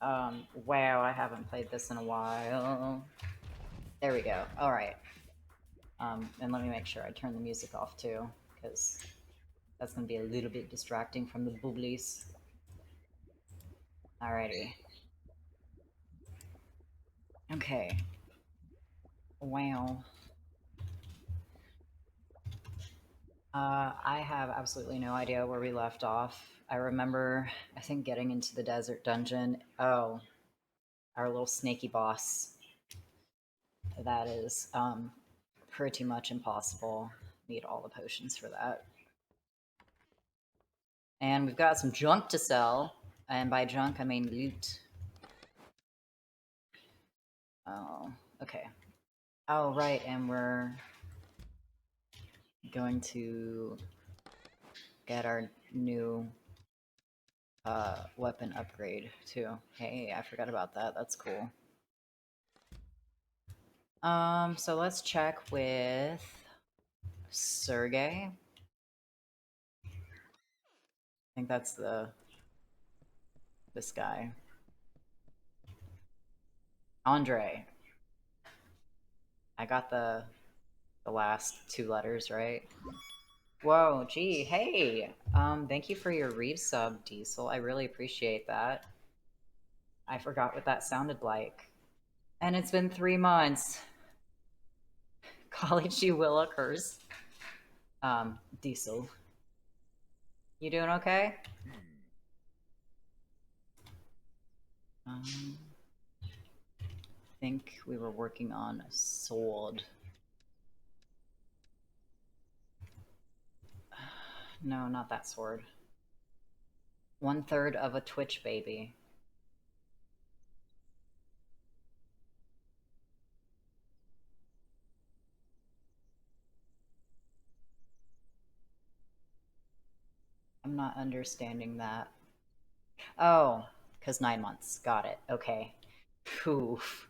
Wow, I haven't played this in a while. There we go. All right. And let me make sure I turn the music off too, because that's gonna be a little bit distracting from the booblies. Alrighty. Okay. Wow. I have absolutely no idea where we left off. I remember, I think, getting into the desert dungeon. Oh, our little snaky boss. That is pretty much impossible. Need all the potions for that. And we've got some junk to sell. And by junk, I mean loot. Oh, okay. Oh, right, and we're going to get our new weapon upgrade too. Hey, I forgot about that. That's cool. So let's check with Sergey. I think that's this guy. Andre. I got the last two letters right. Whoa, gee, hey. Thank you for your resub, Diesel. I really appreciate that. I forgot what that sounded like. And it's been 3 months. College you Willikers. Diesel. You doing okay? I think we were working on a sword. No, not that sword. 1/3 of a Twitch baby. I'm not understanding that. Oh, because 9 months. Got it. Okay. Oof.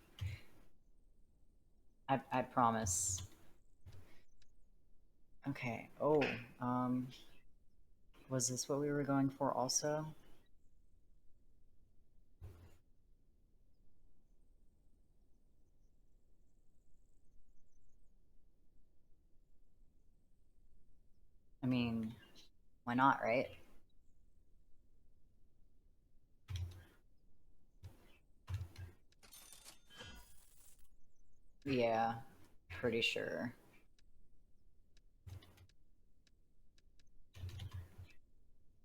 I promise. Okay. Oh, was this what we were going for also? I mean, why not, right? Yeah, pretty sure.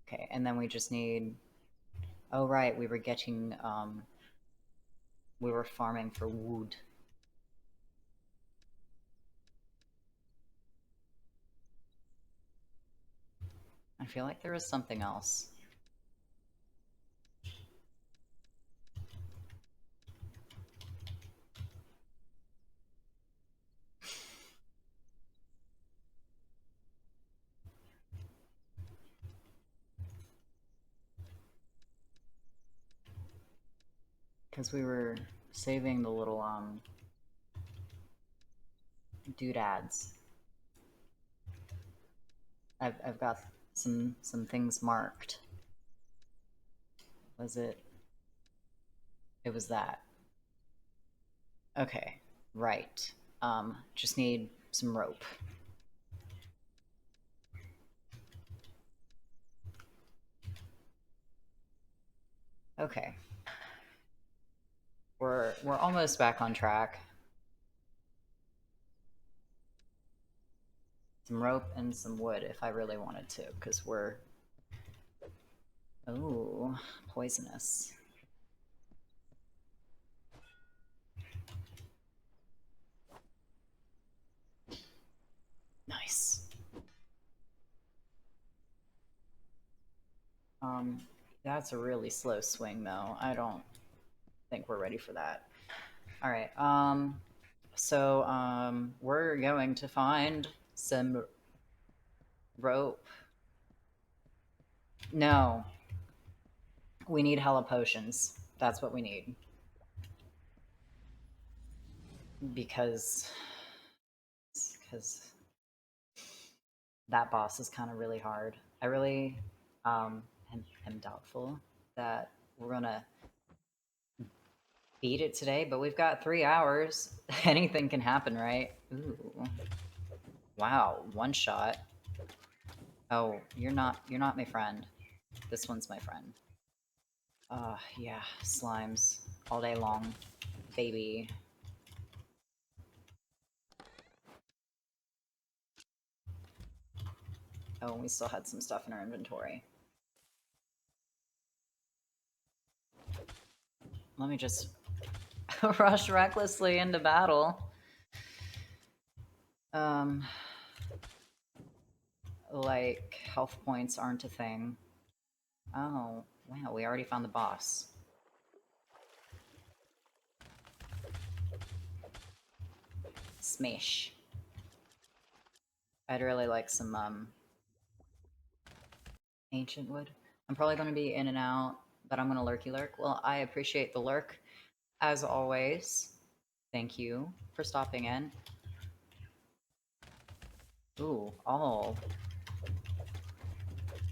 Okay, and then we just need... Oh, right, we were getting, we were farming for wood. I feel like there was something else. Because we were saving the little, doodads. I've got some things marked. Was it? It was that. Okay, right. Just need some rope. Okay. We're almost back on track. Some rope and some wood if I really wanted to, because we're... Oh, poisonous. Nice. That's a really slow swing, though. I don't think we're ready for that. All right. So we're going to find some rope. No, we need hella potions. That's what we need. Because that boss is kind of really hard. I really am doubtful that we're gonna beat it today, but we've got 3 hours. Anything can happen, right? Ooh. Wow, one shot. Oh, you're not my friend. This one's my friend. Yeah, slimes all day long. Baby. Oh, and we still had some stuff in our inventory. Let me just rush recklessly into battle. Um, like, health points aren't a thing. Oh, wow, we already found the boss. Smash. I'd really like some, ancient wood. I'm probably going to be in and out, but I'm going to lurky lurk. Well, I appreciate the lurk, as always. Thank you for stopping in. Ooh, all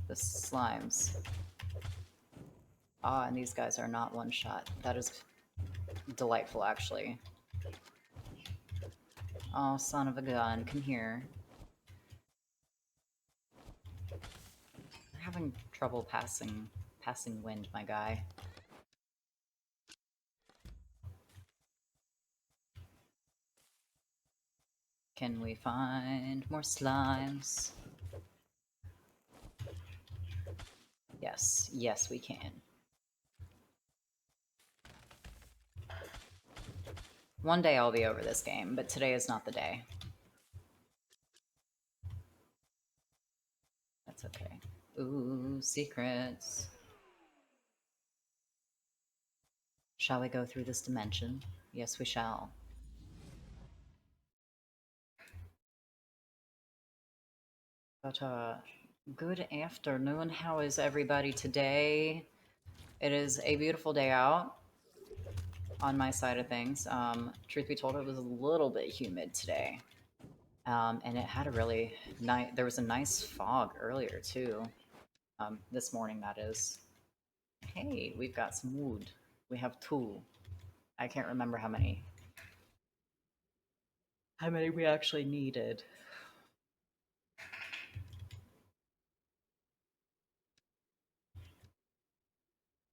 the slimes. Ah, and these guys are not one shot. That is delightful, actually. Oh, son of a gun, come here. We're having trouble passing wind, my guy. Can we find more slimes? Yes, yes, we can. One day I'll be over this game, but today is not the day. That's okay. Ooh, secrets. Shall we go through this dimension? Yes, we shall. But, good afternoon. How is everybody today? It is a beautiful day out on my side of things. Truth be told, it was a little bit humid today. And it had a really nice, there was a nice fog earlier too. This morning, that is. Hey, we've got some wood. We have two. I can't remember how many we actually needed.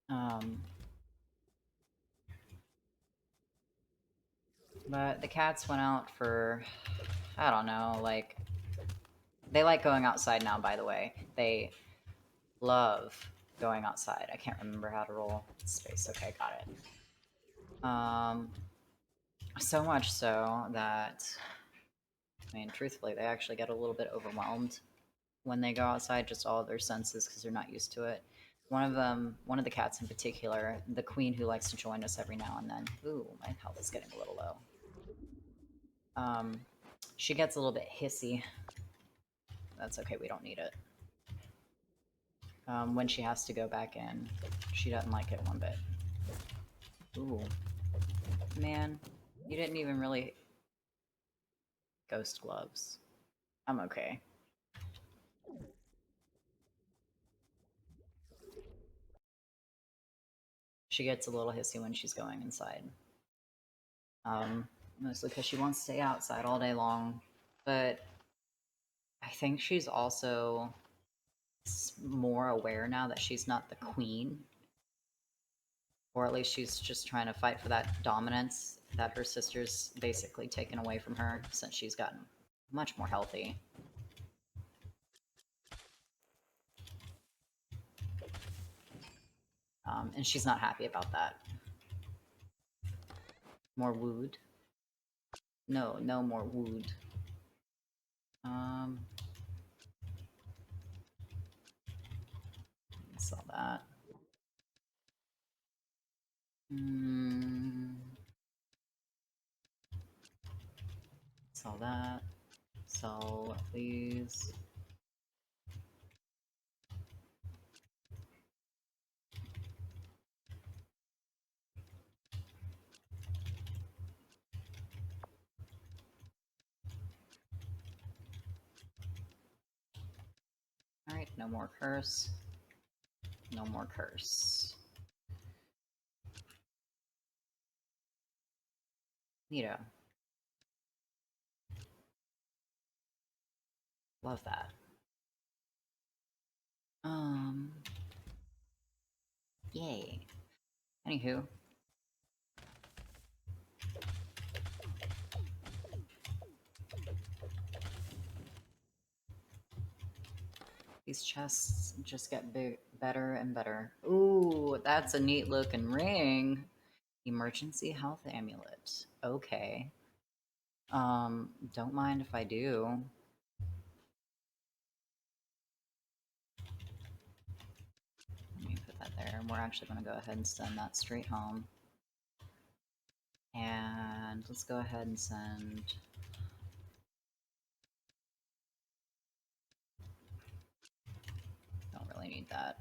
Um, but the cats went out for, I don't know, like, they like going outside now, by the way. They love going outside. I can't remember how to roll space. Okay, got it. So much so that, I mean, truthfully, they actually get a little bit overwhelmed when they go outside, just all of their senses, because they're not used to it. One of the cats in particular, the queen who likes to join us every now and then. Ooh, my health is getting a little low. She gets a little bit hissy. That's okay, we don't need it. When she has to go back in, she doesn't like it one bit. Ooh. Man, you didn't even really... Ghost gloves. I'm okay. She gets a little hissy when she's going inside. Mostly because she wants to stay outside all day long. But I think she's also more aware now that she's not the queen. Or at least she's just trying to fight for that dominance that her sister's basically taken away from her since she's gotten much more healthy. And she's not happy about that. More wood? No, no more wood. Saw that. Saw that. Sell these. Alright, no more curse. No more curse. Neato. Love that. Um, yay. Anywho. These chests just get better and better. Ooh, that's a neat looking ring. Emergency health amulet. Okay. Don't mind if I do. Let me put that there, and we're actually going to go ahead and send that straight home. And let's go ahead and send... Don't really need that.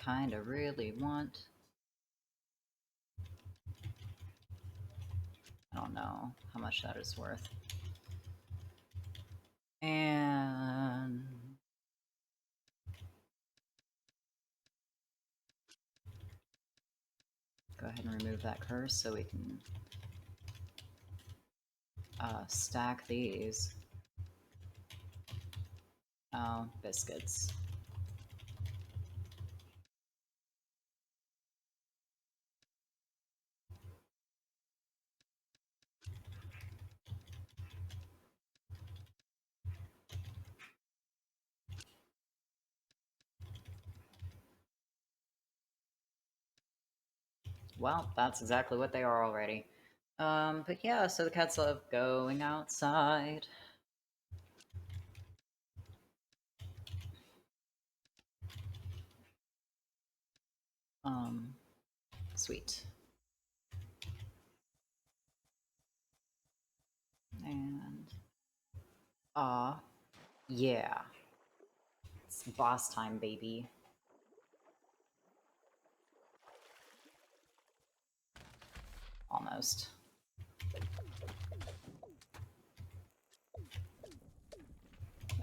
Kinda really want... I don't know how much that is worth. And... Go ahead and remove that curse so we can stack these. Oh, biscuits. Well, that's exactly what they are already. But yeah, so the cats love going outside. Sweet. And, yeah. It's boss time, baby. Almost.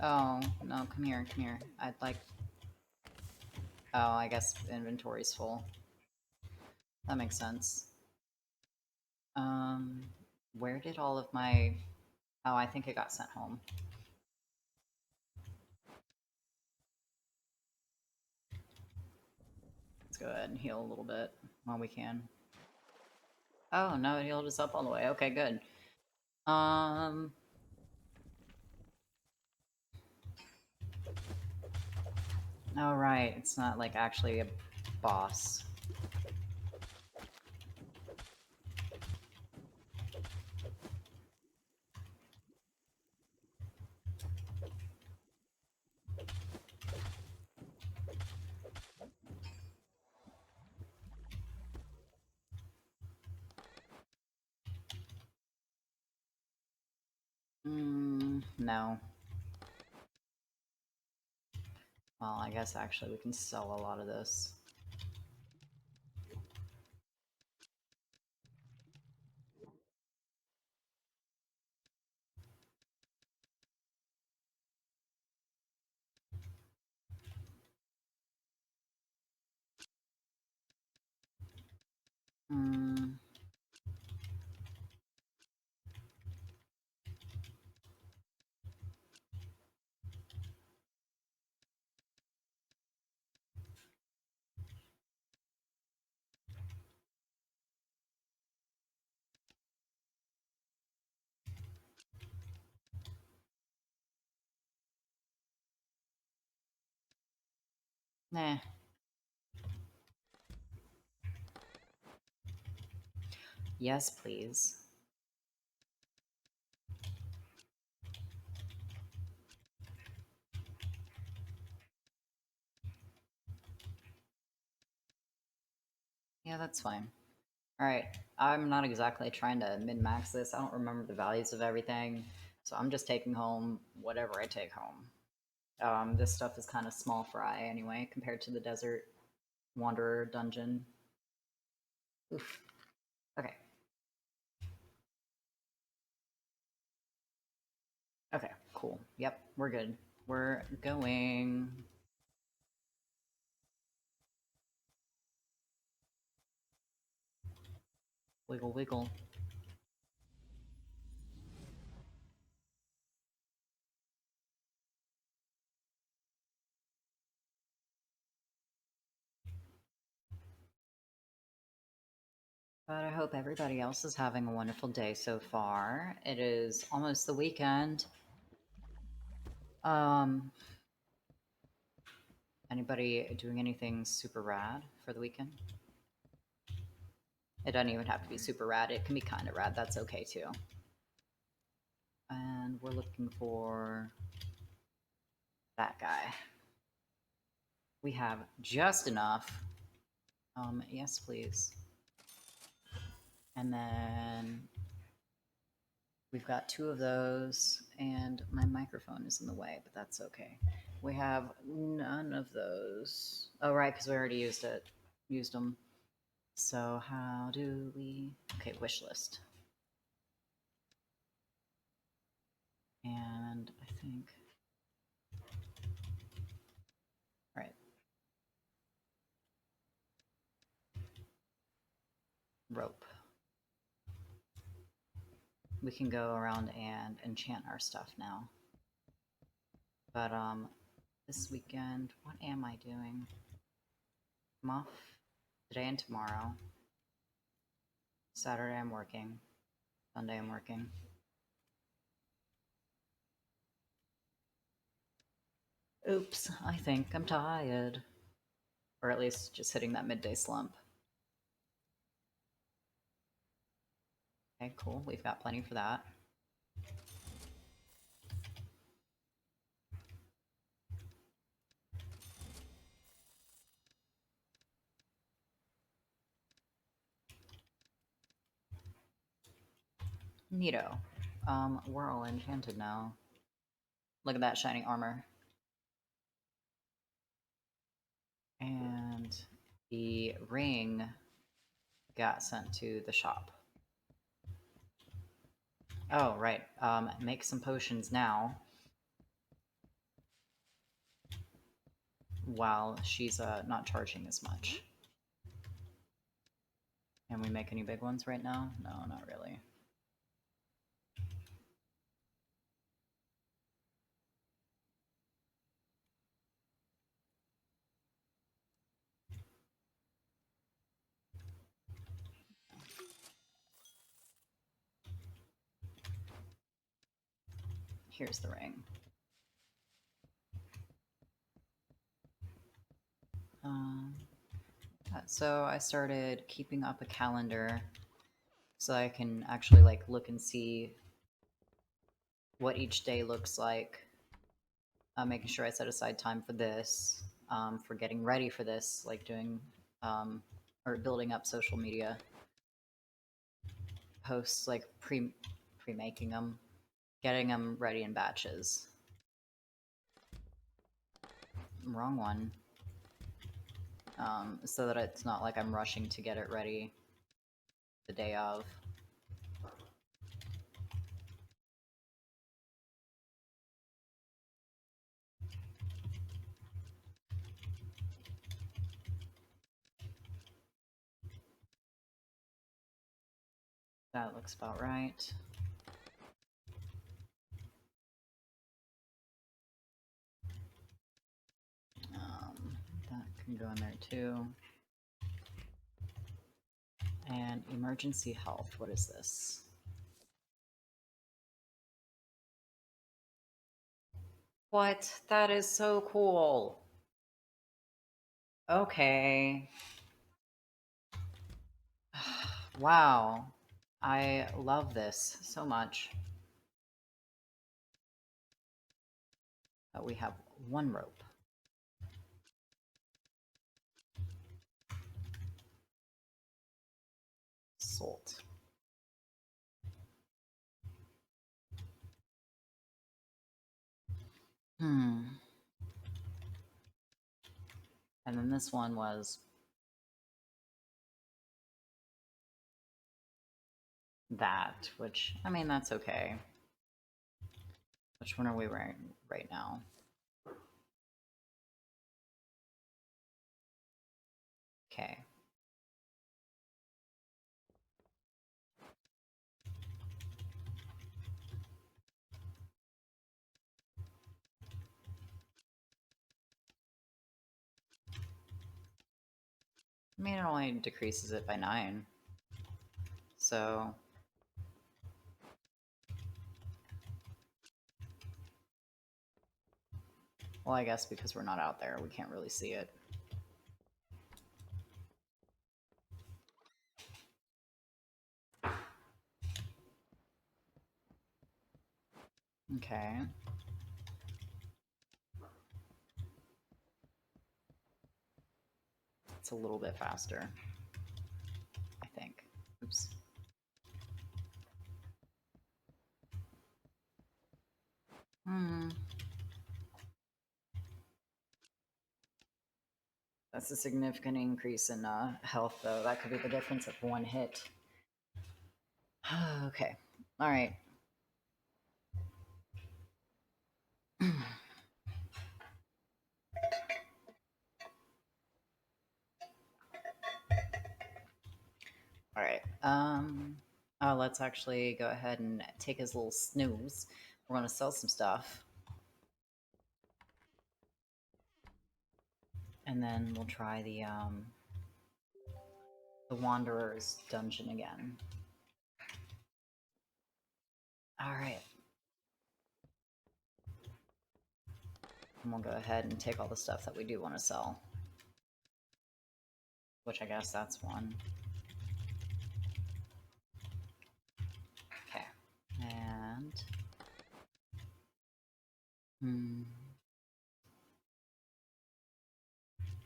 Oh, no, come here, come here. I'd like... Oh, I guess inventory's full. That makes sense. Um, where did all of my... Oh, I think it got sent home. Let's go ahead and heal a little bit while we can. Oh, no, it healed us up all the way. Okay, good. Oh, right, it's not, like, actually a boss. No. Well, I guess actually we can sell a lot of this. Nah. Yes, please. Yeah, that's fine. Alright, I'm not exactly trying to min-max this. I don't remember the values of everything, so I'm just taking home whatever I take home. This stuff is kind of small fry anyway, compared to the Desert Wanderer dungeon. Oof. Okay. Okay, cool. Yep, we're good. We're going... Wiggle, wiggle. But I hope everybody else is having a wonderful day so far. It is almost the weekend. Um, Anybody doing anything super rad for the weekend? It doesn't even have to be super rad. It can be kind of rad. That's okay too. And we're looking for that guy. We have just enough. Yes, please. And then we've got 2 of those, and my microphone is in the way, but that's okay. We have none of those. Oh, right, because we already used them. So how do we? Okay, wish list. And I think, right, rope. We can go around and enchant our stuff now. But this weekend, what am I doing? I'm off today and tomorrow. Saturday I'm working. Sunday I'm working. Oops, I think I'm tired. Or at least just hitting that midday slump. Okay, cool. We've got plenty for that. Neato. We're all enchanted now. Look at that shiny armor. And the ring got sent to the shop. Oh, right. Make some potions now. While she's not charging as much. Can we make any big ones right now? No, not really. Here's the ring. So I started keeping up a calendar so I can actually like look and see what each day looks like. Making sure I set aside time for this, for getting ready for this, like doing or building up social media posts, like pre-making them, getting them ready in batches. Wrong one. So that it's not like I'm rushing to get it ready the day of. That looks about right. That can go in there too. And emergency health, what is this? What? That is so cool. Okay. Wow. I love this so much. We have 1 rope. Salt. And then this one was that, which, I mean, that's okay. Which one are we wearing right now? Okay. I mean, it only decreases it by 9. So... Well, I guess because we're not out there, we can't really see it. Okay. It's a little bit faster, I think. Oops. That's a significant increase in health, though. That could be the difference of 1 hit. Okay. Alright. Alright. Let's actually go ahead and take his little snooze. We're gonna sell some stuff. And then we'll try the Wanderer's dungeon again. Alright. And we'll go ahead and take all the stuff that we do want to sell. Which I guess that's 1. Okay. And...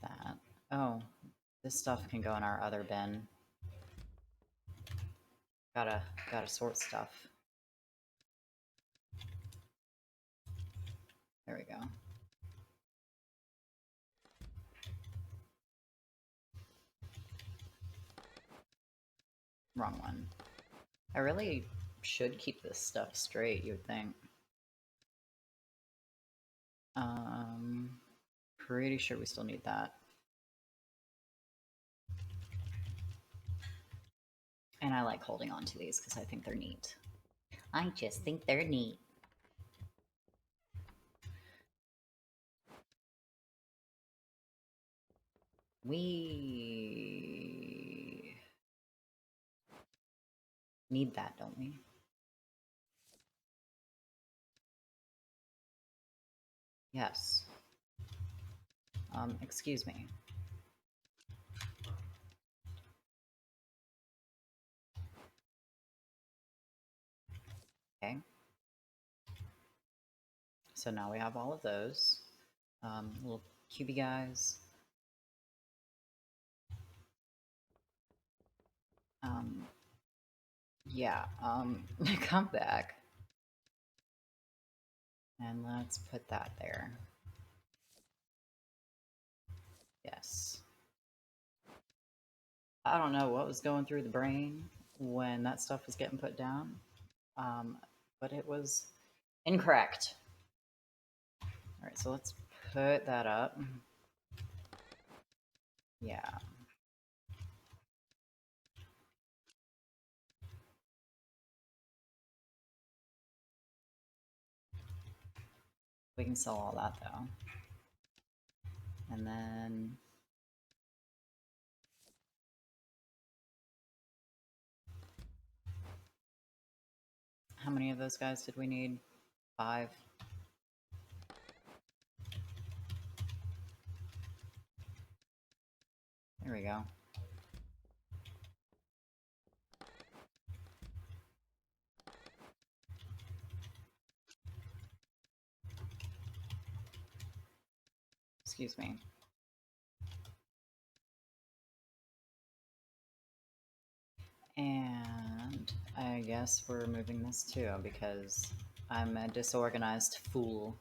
that. Oh, this stuff can go in our other bin. Gotta sort stuff. There we go. Wrong one. I really should keep this stuff straight, you would think. Pretty sure we still need that. And I like holding on to these because I think they're neat. I just think they're neat. We need that, don't we? Yes. Excuse me. Okay. So now we have all of those. Little cubey guys. Yeah, come back. And let's put that there. Yes. I don't know what was going through the brain when that stuff was getting put down, but it was incorrect. Alright, so let's put that up. Yeah. We can sell all that, though. And then... how many of those guys did we need? 5? There we go. Excuse me. And I guess we're moving this too, because I'm a disorganized fool.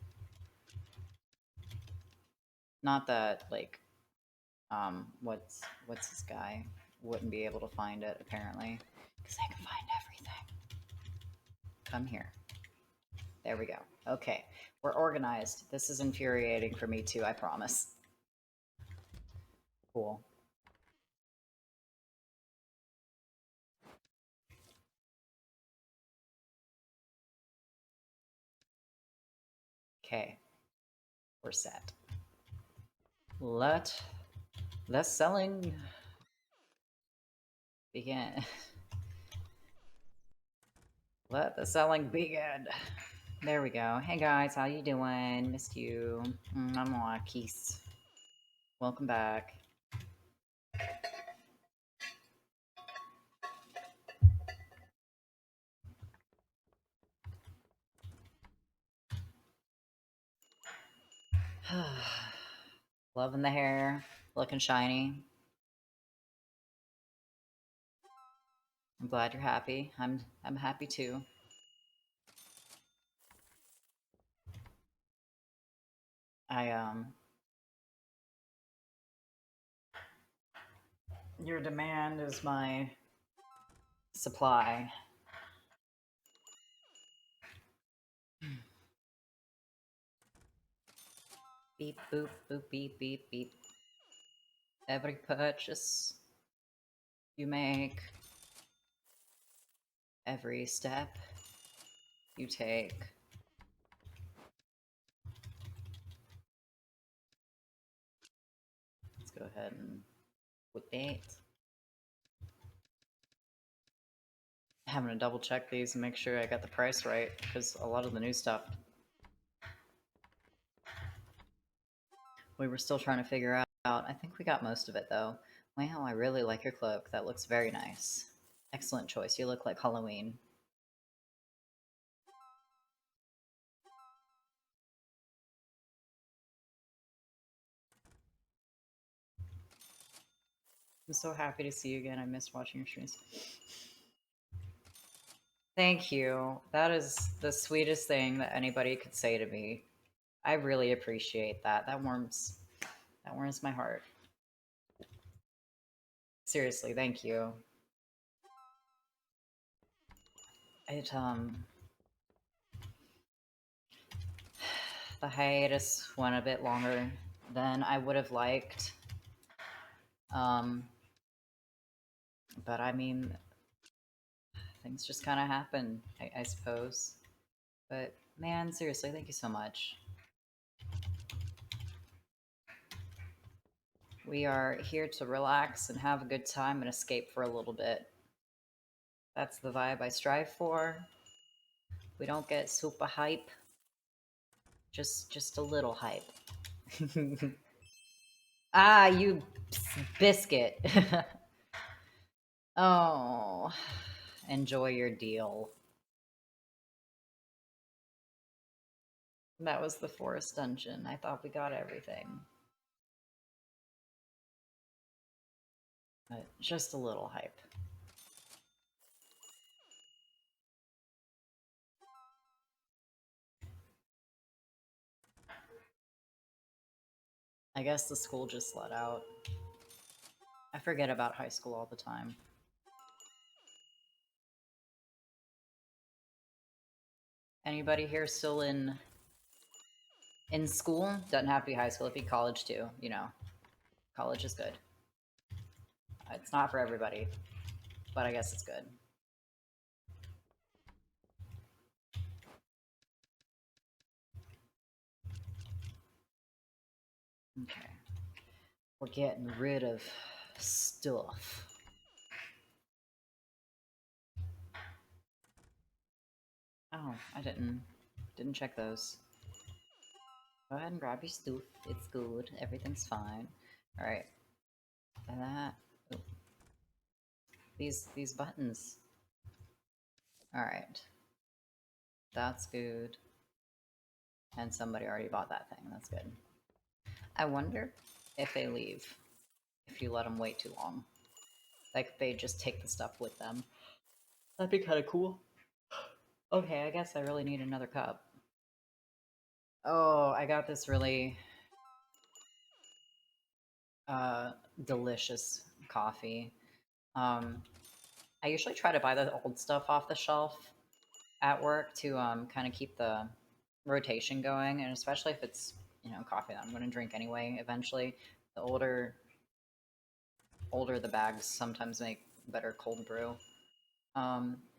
Not that, like, what's this guy wouldn't be able to find it, apparently. Because I can find everything. Come here. There we go. Okay, we're organized. This is infuriating for me too, I promise. Cool. Okay, we're set. Let the selling Begin. Let the selling begin. There we go. Hey guys, how you doing? Missed you. I'm Marquise. Welcome back. Loving the hair, looking shiny. I'm glad you're happy. I'm happy too. I your demand is my supply. Beep boop boop beep beep beep. Every purchase you make, every step you take. Let's go ahead and put that. Having to double check these and make sure I got the price right, because a lot of the new stuff we were still trying to figure out. I think we got most of it though. Wow, I really like your cloak. That looks very nice. Excellent choice. You look like Halloween. I'm so happy to see you again. I missed watching your streams. Thank you. That is the sweetest thing that anybody could say to me. I really appreciate that. That warms my heart. Seriously, thank you. It the hiatus went a bit longer than I would have liked. But I mean, things just kind of happen, I suppose. But man, seriously, thank you so much. We are here to relax and have a good time and escape for a little bit. That's the vibe I strive for. We don't get super hype. Just a little hype. Ah, you biscuit. Oh, enjoy your deal. That was the forest dungeon. I thought we got everything. But just a little hype. I guess the school just let out. I forget about high school all the time. Anybody here still in school? Doesn't have to be high school, it'd be college too, you know. College is good. It's not for everybody, but I guess it's good. Okay. We're getting rid of stuff. Oh, I didn't check those. Go ahead and grab your stuff. It's good. Everything's fine. All right. And that. Oh. These buttons. All right. That's good. And somebody already bought that thing. That's good. I wonder if they leave if you let them wait too long. Like they just take the stuff with them. That'd be kind of cool. Okay, I guess I really need another cup. Oh, I got this really delicious coffee. I usually try to buy the old stuff off the shelf at work to kind of keep the rotation going, and especially if it's, you know, coffee that I'm going to drink anyway eventually. The older the bags sometimes make better cold brew.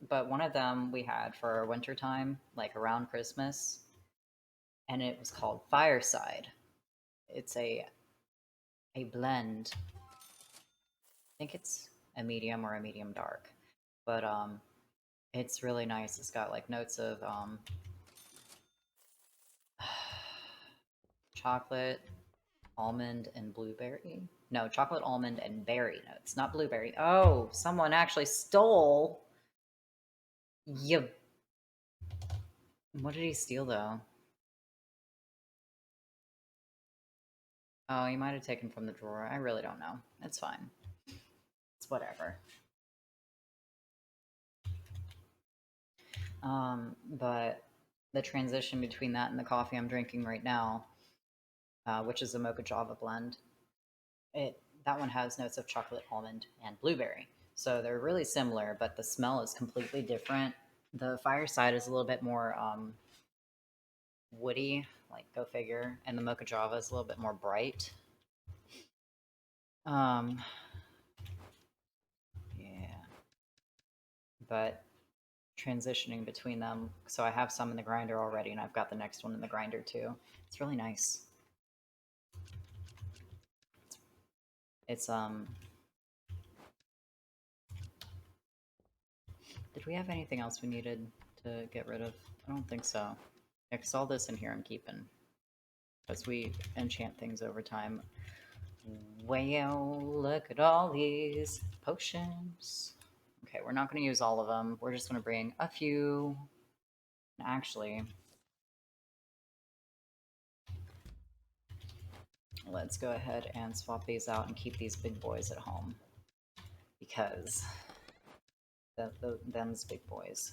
But one of them we had for our winter time, like around Christmas, and it was called Fireside. It's a blend. I think it's a medium or a medium dark. But it's really nice. It's got like notes of chocolate, almond, and blueberry. No, chocolate, almond, and berry notes, not blueberry. Oh, someone actually stole. You. What did he steal though? Oh, he might have taken from the drawer. I really don't know. It's fine. It's whatever. But the transition between that and the coffee I'm drinking right now, which is a mocha java blend, that one has notes of chocolate, almond, and blueberry. So they're really similar, but the smell is completely different. The Fireside is a little bit more woody, like go figure, and the mocha java is a little bit more bright. Yeah, but transitioning between them, so I have some in the grinder already, and I've got the next one in the grinder too. It's really nice. It's Did we have anything else we needed to get rid of? I don't think so. Yeah, because all this in here I'm keeping, because we enchant things over time. Well, look at all these potions. Okay, we're not going to use all of them. We're just going to bring a few. Actually, let's go ahead and swap these out and keep these big boys at home. Because them's big boys.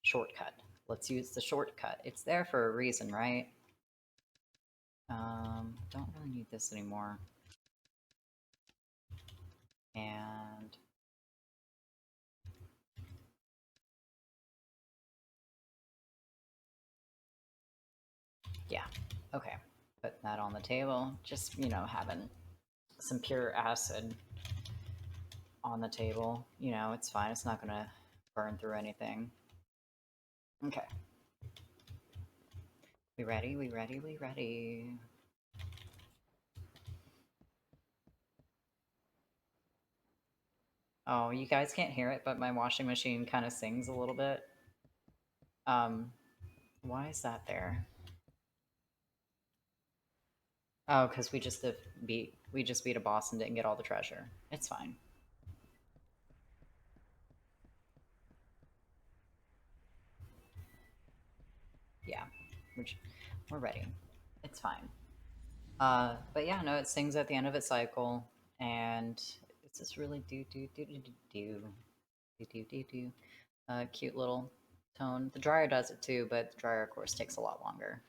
Shortcut. Let's use the shortcut. It's there for a reason, right? Don't really need this anymore. And yeah, okay. Put that on the table. Just, you know, having some pure acid on the table. You know, it's fine. It's not gonna burn through anything. Okay. We ready? We ready? We ready? Oh, you guys can't hear it, but my washing machine kind of sings a little bit. Why is that there? Oh, because we just beat a boss and didn't get all the treasure. It's fine. Yeah, we're ready. It's fine. But yeah, no, it sings at the end of its cycle, and it's this really cute little tone. The dryer does it too, but the dryer, of course, takes a lot longer.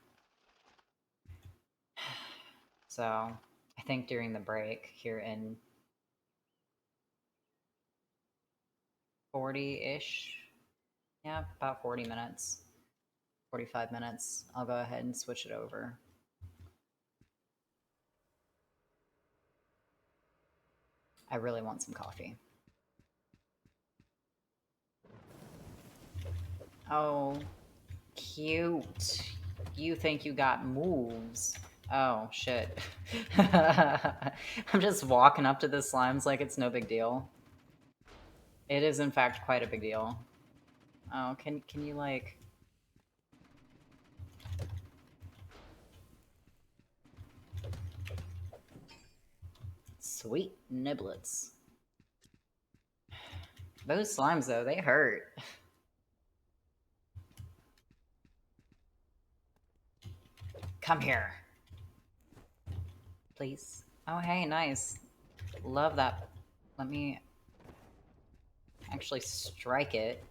So I think during the break here in 40-ish, yeah, about 40 minutes, 45 minutes, I'll go ahead and switch it over. I really want some coffee. Oh, cute. You think you got moves. Oh, shit. I'm just walking up to the slimes like it's no big deal. It is, in fact, quite a big deal. Oh, can you, like... Sweet niblets. Those slimes, though, they hurt. Come here. Please. Oh, hey, nice. Love that. Let me actually strike it.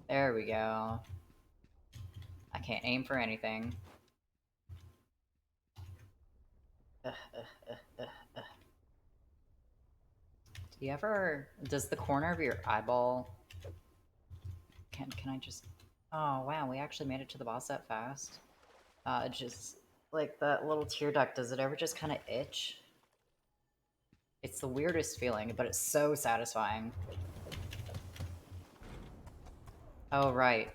There we go. I can't aim for anything. Do you ever... Does the corner of your eyeball... Can I just... Oh, wow, we actually made it to the boss that fast. Just... Like, that little tear duct, does it ever just kind of itch? It's the weirdest feeling, but it's so satisfying. Oh, right.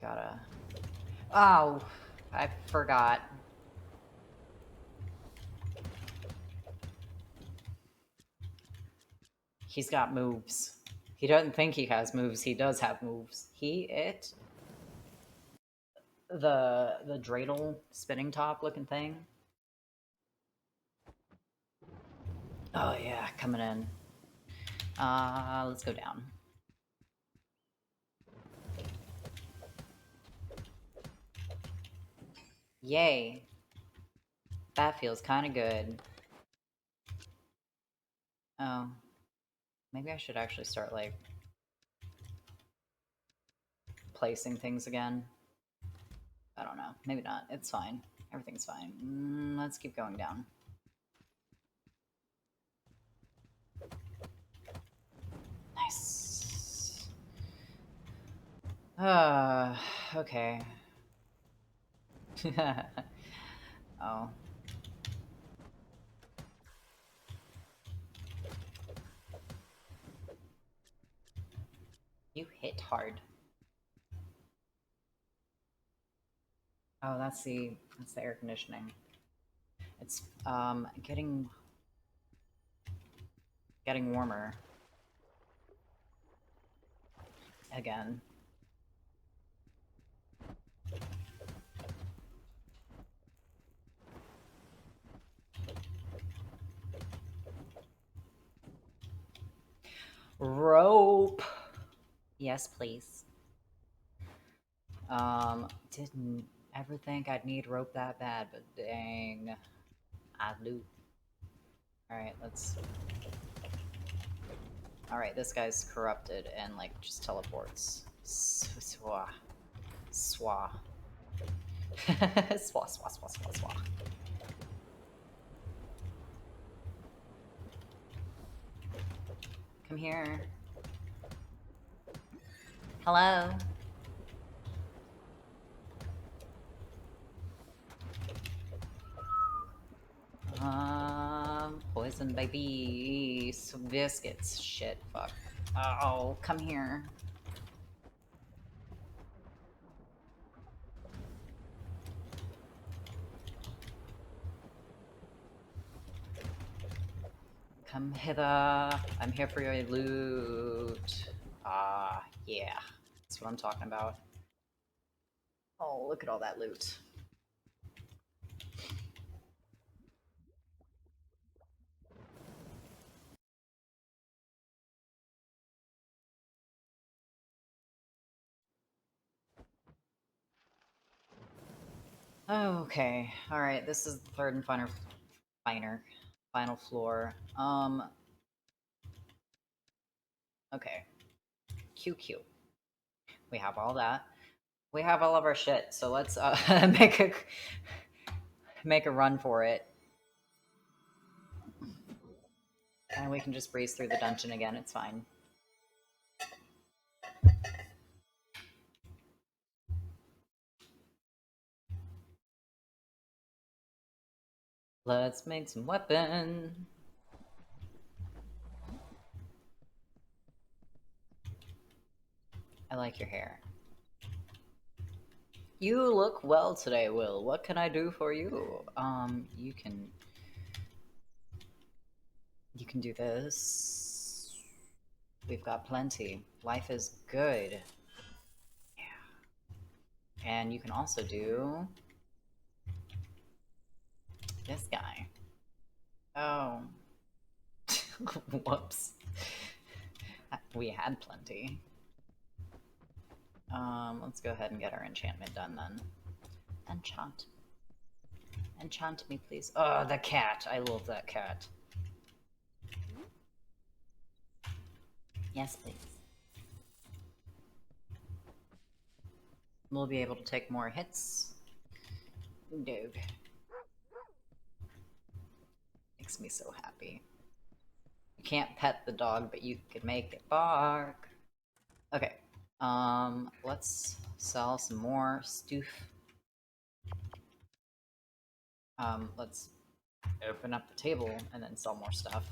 Gotta... Oh! I forgot. He's got moves. He doesn't think he has moves. He does have moves. The dreidel spinning top looking thing. Oh yeah, coming in. Let's go down. Yay. That feels kind of good. Oh. Maybe I should actually start, like, placing things again. I don't know. Maybe not. It's fine. Everything's fine. Let's keep going down. Nice. Okay. Oh. You hit hard. Oh, that's the air conditioning. It's getting warmer again. Rope. Yes, please. Didn't ever think I'd need rope that bad, but dang, I do. Alright, let's... Alright, this guy's corrupted and, like, just teleports. Swa. Swa. Swa, swa, swa, swa, swa. Come here. Hello? Poison baby. Some biscuits. Shit, fuck. Oh, come here. Come hither. I'm here for your loot. Ah, yeah. That's what I'm talking about. Oh, look at all that loot. Okay, alright, this is the third and final floor. Okay. QQ. We have all that. We have all of our shit, so let's make a run for it. And we can just breeze through the dungeon again, it's fine. Let's make some weapon. I like your hair. You look well today, Will. What can I do for you? You can do this. We've got plenty. Life is good. Yeah. And you can also do this guy. Oh. Whoops. We had plenty. Let's go ahead and get our enchantment done then. Enchant. Enchant me, please. Oh, the cat. I love that cat. Yes, please. We'll be able to take more hits. Dog. Makes me so happy. You can't pet the dog, but you can make it bark. Okay. Let's sell some more stuff. Let's open up the table and then sell more stuff.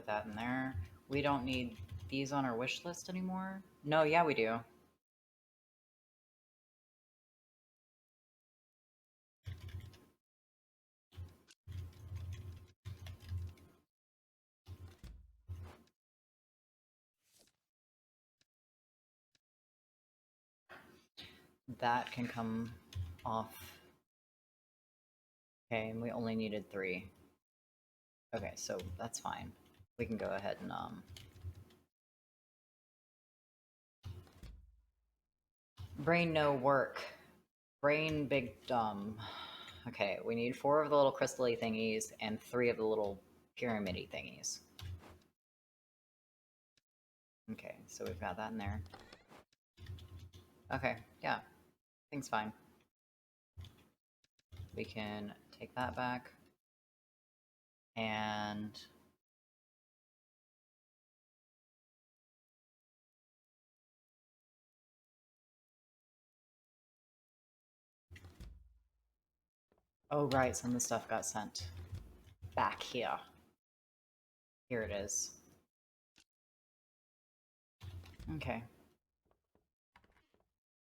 Put that in there. We don't need these on our wish list anymore. No, yeah, we do. That can come off. Okay, and we only needed 3. Okay, so that's fine. We can go ahead and brain no work. Brain big dumb. Okay, we need 4 of the little crystal-y thingies and 3 of the little pyramid-y thingies. Okay, so we've got that in there. Okay, yeah, thing's fine. We can take that back. And oh right, some of the stuff got sent back here. Here it is. Okay.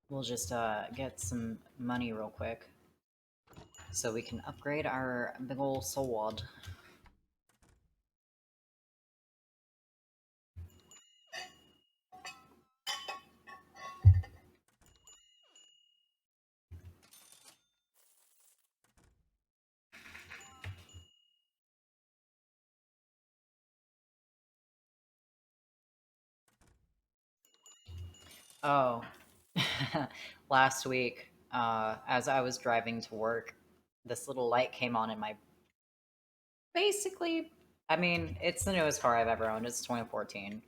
We'll just get some money real quick so we can upgrade our big ol' sword. Oh, last week, as I was driving to work, this little light came on in my. Basically, I mean, it's the newest car I've ever owned. It's 2014.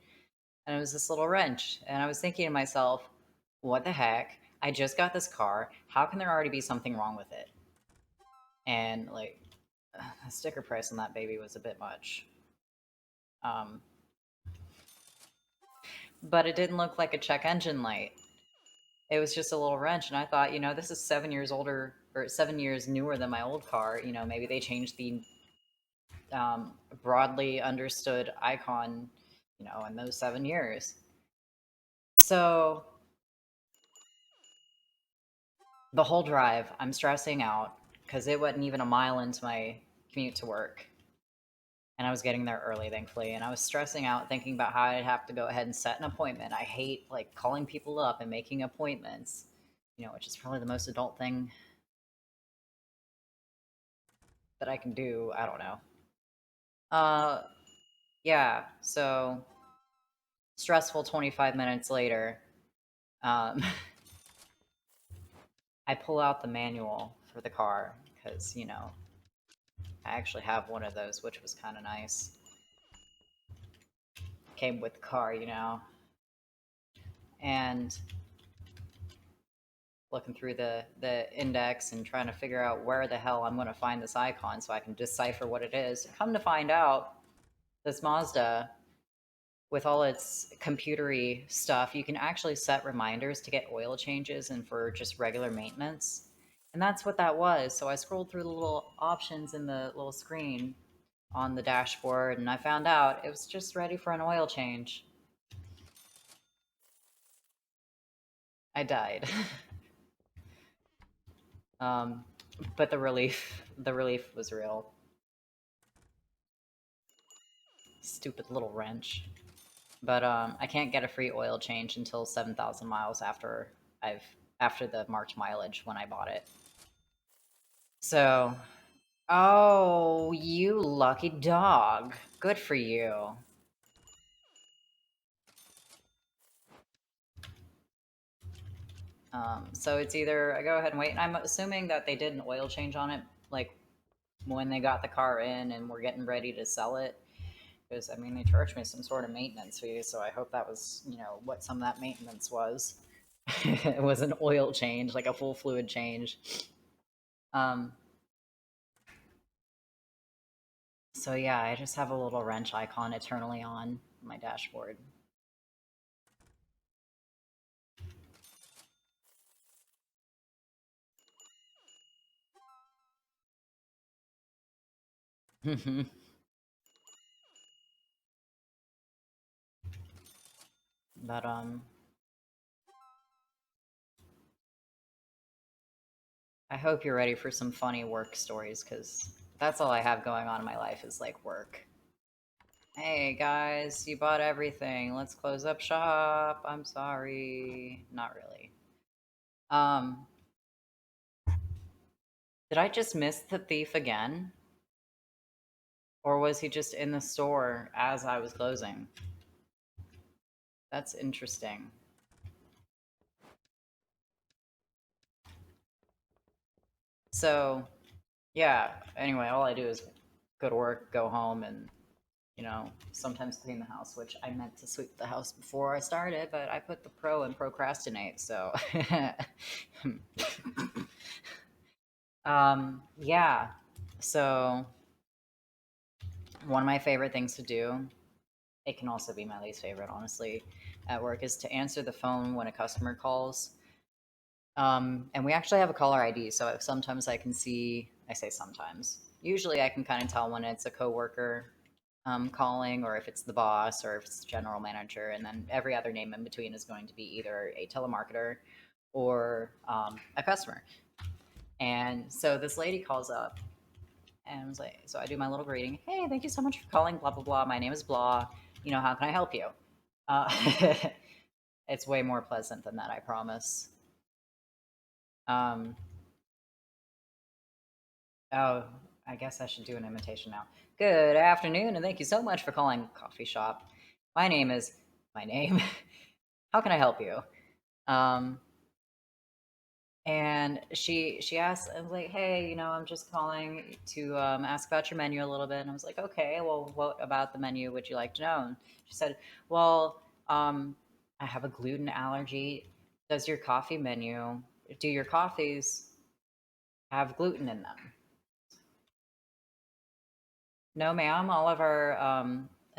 And it was this little wrench. And I was thinking to myself, what the heck? I just got this car. How can there already be something wrong with it? And, like, the sticker price on that baby was a bit much. Um, but it didn't look like a check engine light. It was just a little wrench, and I thought, this is 7 years older or 7 years newer than my old car. Maybe they changed the broadly understood icon, in those 7 years. So the whole drive, I'm stressing out because it wasn't even a mile into my commute to work. And I was getting there early, thankfully. And I was stressing out thinking about how I'd have to go ahead and set an appointment. I hate like calling people up and making appointments, which is probably the most adult thing that I can do. I don't know. Yeah. So stressful 25 minutes later, um, I pull out the manual for the car because, I actually have one of those, which was kind of nice. Came with the car, and looking through the index and trying to figure out where the hell I'm going to find this icon so I can decipher what it is. Come to find out, this Mazda, with all its computery stuff, you can actually set reminders to get oil changes and for just regular maintenance. And that's what that was. So I scrolled through the little options in the little screen on the dashboard and I found out it was just ready for an oil change. I died. But the relief was real. Stupid little wrench. But I can't get a free oil change until 7,000 miles after the March mileage when I bought it. So, oh, you lucky dog. Good for you. So it's either I go ahead and wait, and I'm assuming that they did an oil change on it, like when they got the car in and we're getting ready to sell it. Because I mean, they charged me some sort of maintenance fee, so I hope that was, what some of that maintenance was. It was an oil change, like a full fluid change. So yeah, I just have a little wrench icon eternally on my dashboard. But I hope you're ready for some funny work stories, because that's all I have going on in my life is like work. Hey guys, you bought everything. Let's close up shop. I'm sorry. Not really. Um, did I just miss the thief again? Or was he just in the store as I was closing? That's interesting. So, yeah, anyway, all I do is go to work, go home, and, sometimes clean the house, which I meant to sweep the house before I started, but I put the pro in procrastinate, so. Yeah. So, one of my favorite things to do, it can also be my least favorite, honestly, at work, is to answer the phone when a customer calls. And we actually have a caller ID, so sometimes I can see. I say sometimes. Usually, I can kind of tell when it's a coworker calling, or if it's the boss, or if it's the general manager, and then every other name in between is going to be either a telemarketer or a customer. And so this lady calls up, and I was like, so I do my little greeting. Hey, thank you so much for calling. Blah blah blah. My name is blah. How can I help you? Uh, it's way more pleasant than that, I promise. Um, Oh, I guess I should do an imitation now. Good afternoon, and thank you so much for calling Coffee Shop. My name is my name. How can I help you? Um, and she asked, I was like, hey, I'm just calling to ask about your menu a little bit. And I was like, okay, well, what about the menu would you like to know? And she said, well, I have a gluten allergy. Does your coffee menu, do your coffees have gluten in them? No, ma'am. All of our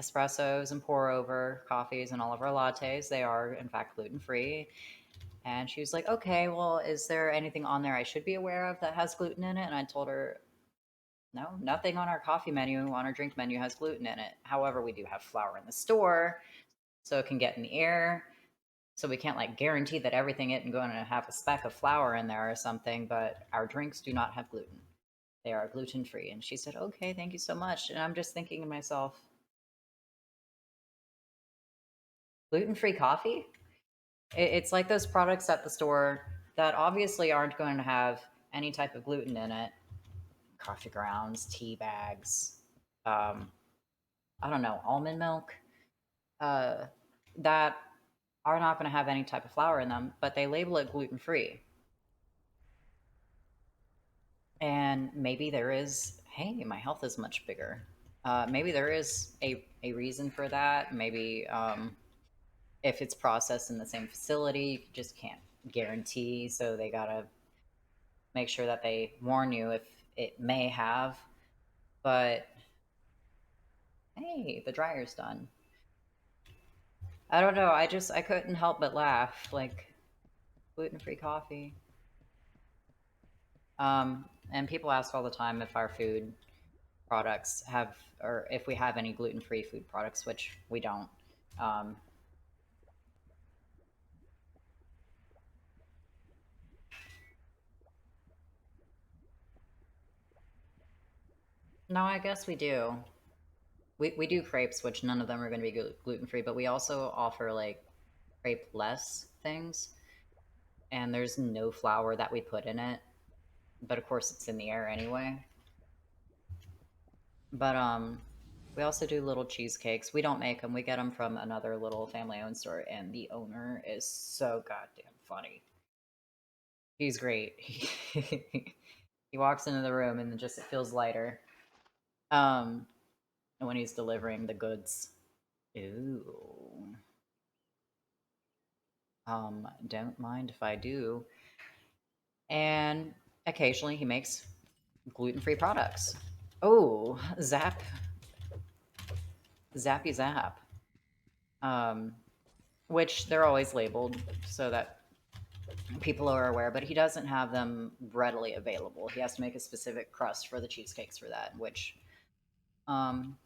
espressos and pour over coffees and all of our lattes, they are in fact gluten free. And she was like, okay, well, is there anything on there I should be aware of that has gluten in it? And I told her, no, nothing on our coffee menu, on our drink menu has gluten in it. However, we do have flour in the store, so it can get in the air. So we can't like guarantee that everything isn't going to have a speck of flour in there or something, but our drinks do not have gluten. They are gluten free. And she said, okay, thank you so much. And I'm just thinking to myself, gluten free coffee? It's like those products at the store that obviously aren't going to have any type of gluten in it. Coffee grounds, tea bags, um, I don't know, almond milk, uh, that are not going to have any type of flour in them, but they label it gluten free. And maybe there is, hey, my health is much bigger. Maybe there is a reason for that. Maybe if it's processed in the same facility, you just can't guarantee. So they got to make sure that they warn you if it may have. But hey, the dryer's done. I don't know. I couldn't help but laugh. Like gluten-free coffee. And people ask all the time if our food products have, or if we have any gluten-free food products, which we don't. Um, no, I guess we do. We do crepes, which none of them are going to be gluten-free, but we also offer like crepe-less things, and there's no flour that we put in it. But of course, it's in the air anyway. But we also do little cheesecakes. We don't make them. We get them from another little family-owned store, and the owner is so goddamn funny. He's great. He walks into the room and just it feels lighter. Um, when he's delivering the goods. Ooh. Don't mind if I do. And occasionally he makes gluten-free products. Oh, Zappy Zap. Um, which they're always labeled so that people are aware, but he doesn't have them readily available. He has to make a specific crust for the cheesecakes for that, which um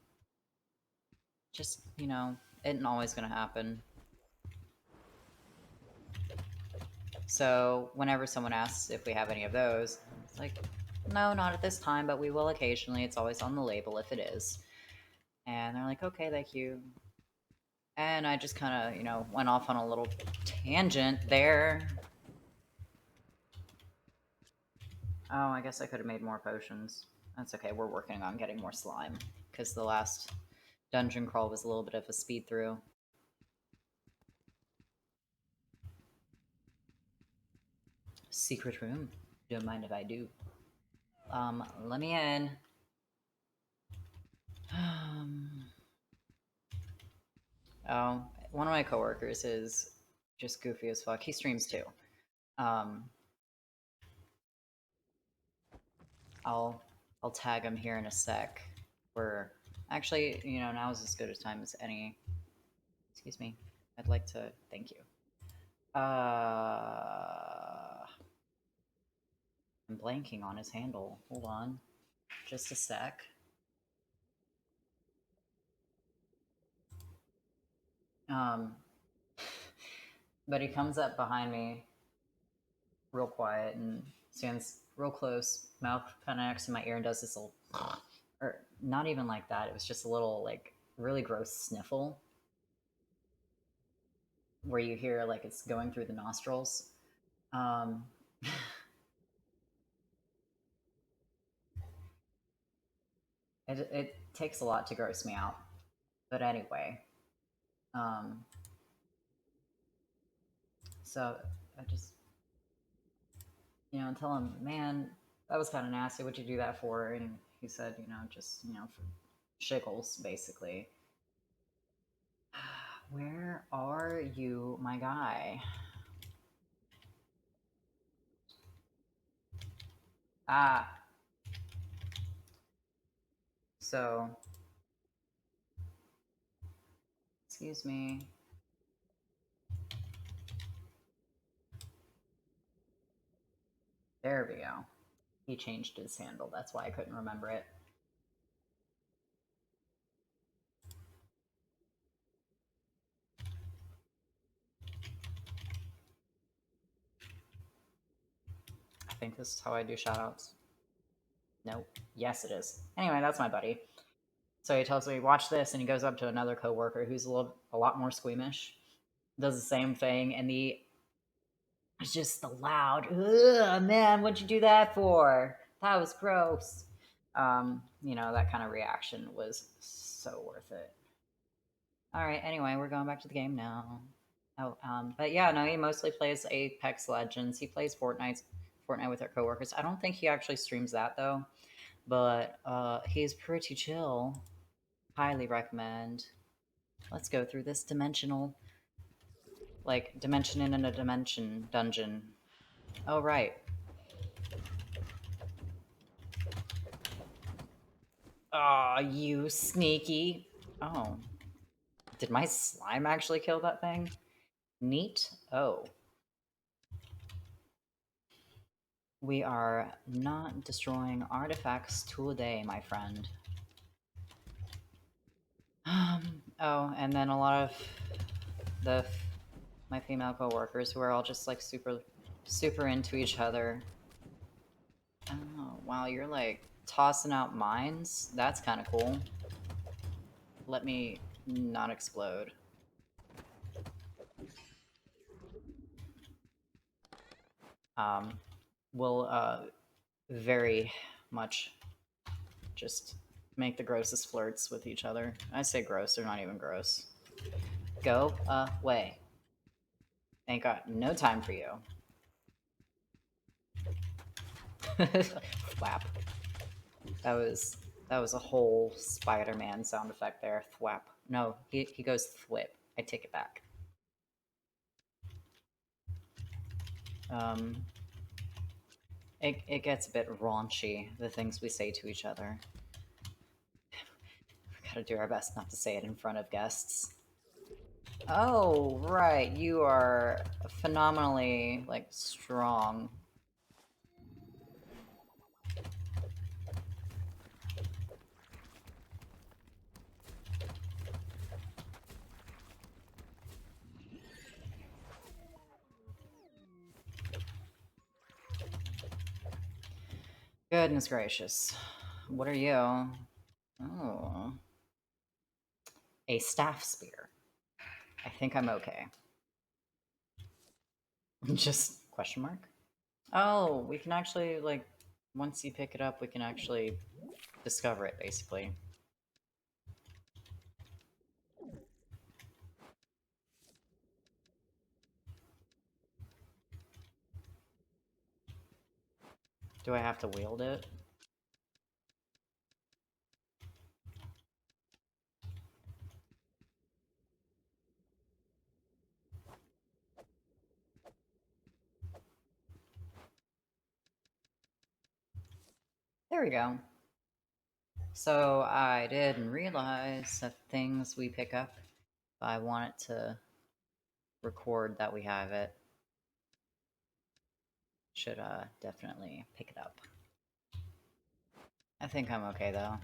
just, isn't always going to happen. So whenever someone asks if we have any of those, it's like, no, not at this time, but we will occasionally. It's always on the label if it is. And they're like, okay, thank you. And I just kind of, you know, went off on a little tangent there. Oh, I guess I could have made more potions. That's okay, we're working on getting more slime, because the last dungeon crawl was a little bit of a speed through. Secret room. Don't mind if I do. Let me in. Oh, one of my coworkers is just goofy as fuck. He streams too. I'll tag him here in a sec. We're actually, you know, now is as good a time as any. Excuse me. I'd like to thank you. I'm blanking on his handle. Hold on. Just a sec. But he comes up behind me real quiet and stands real close, mouth kind of next to my ear, and does this little, or not even like that. It was just a little, like, really gross sniffle where you hear like it's going through the nostrils. Um, it takes a lot to gross me out. But anyway, um, so I just, you know, tell him, man, that was kind of nasty. What'd you do that for? And he said, you know, just, you know, for shiggles, basically. Where are you, my guy? Ah. So, excuse me. There we go. He changed his handle. That's why I couldn't remember it. I think this is how I do shoutouts. Nope. Yes, it is. Anyway, that's my buddy. So he tells me, watch this, and he goes up to another coworker who's a lot more squeamish, does the same thing, and it's just the loud, ugh, man, what'd you do that for? That was gross. You know, that kind of reaction was so worth it. All right, anyway, we're going back to the game now. Oh, but yeah, no, he mostly plays Apex Legends. He plays Fortnite with our coworkers. I don't think he actually streams that though, but he's pretty chill. Highly recommend. Let's go through this dimensional, like, dimension in a dimension dungeon. Oh, right. Aw, you sneaky. Oh. Did my slime actually kill that thing? Neat. Oh. We are not destroying artifacts today, my friend. Oh, and then a lot of my female coworkers who are all just like super into each other. Oh, wow, you're like tossing out mines? That's kind of cool. Let me not explode. We'll very much just make the grossest flirts with each other. I say gross, they're not even gross. Go away. Ain't got no time for you. Thwap. That was a whole Spider-Man sound effect there. Thwap. No, he goes thwip. I take it back. It gets a bit raunchy, the things we say to each other. We gotta do our best not to say it in front of guests. Oh, right, you are phenomenally, like, strong. Goodness gracious. What are you? Oh. A staff spear. I think I'm okay. Just question mark? Oh, we can actually, like, once you pick it up, we can actually discover it, basically. Do I have to wield it? There we go. So I didn't realize that things we pick up, if I want it to record that we have it, should definitely pick it up. I think I'm okay though.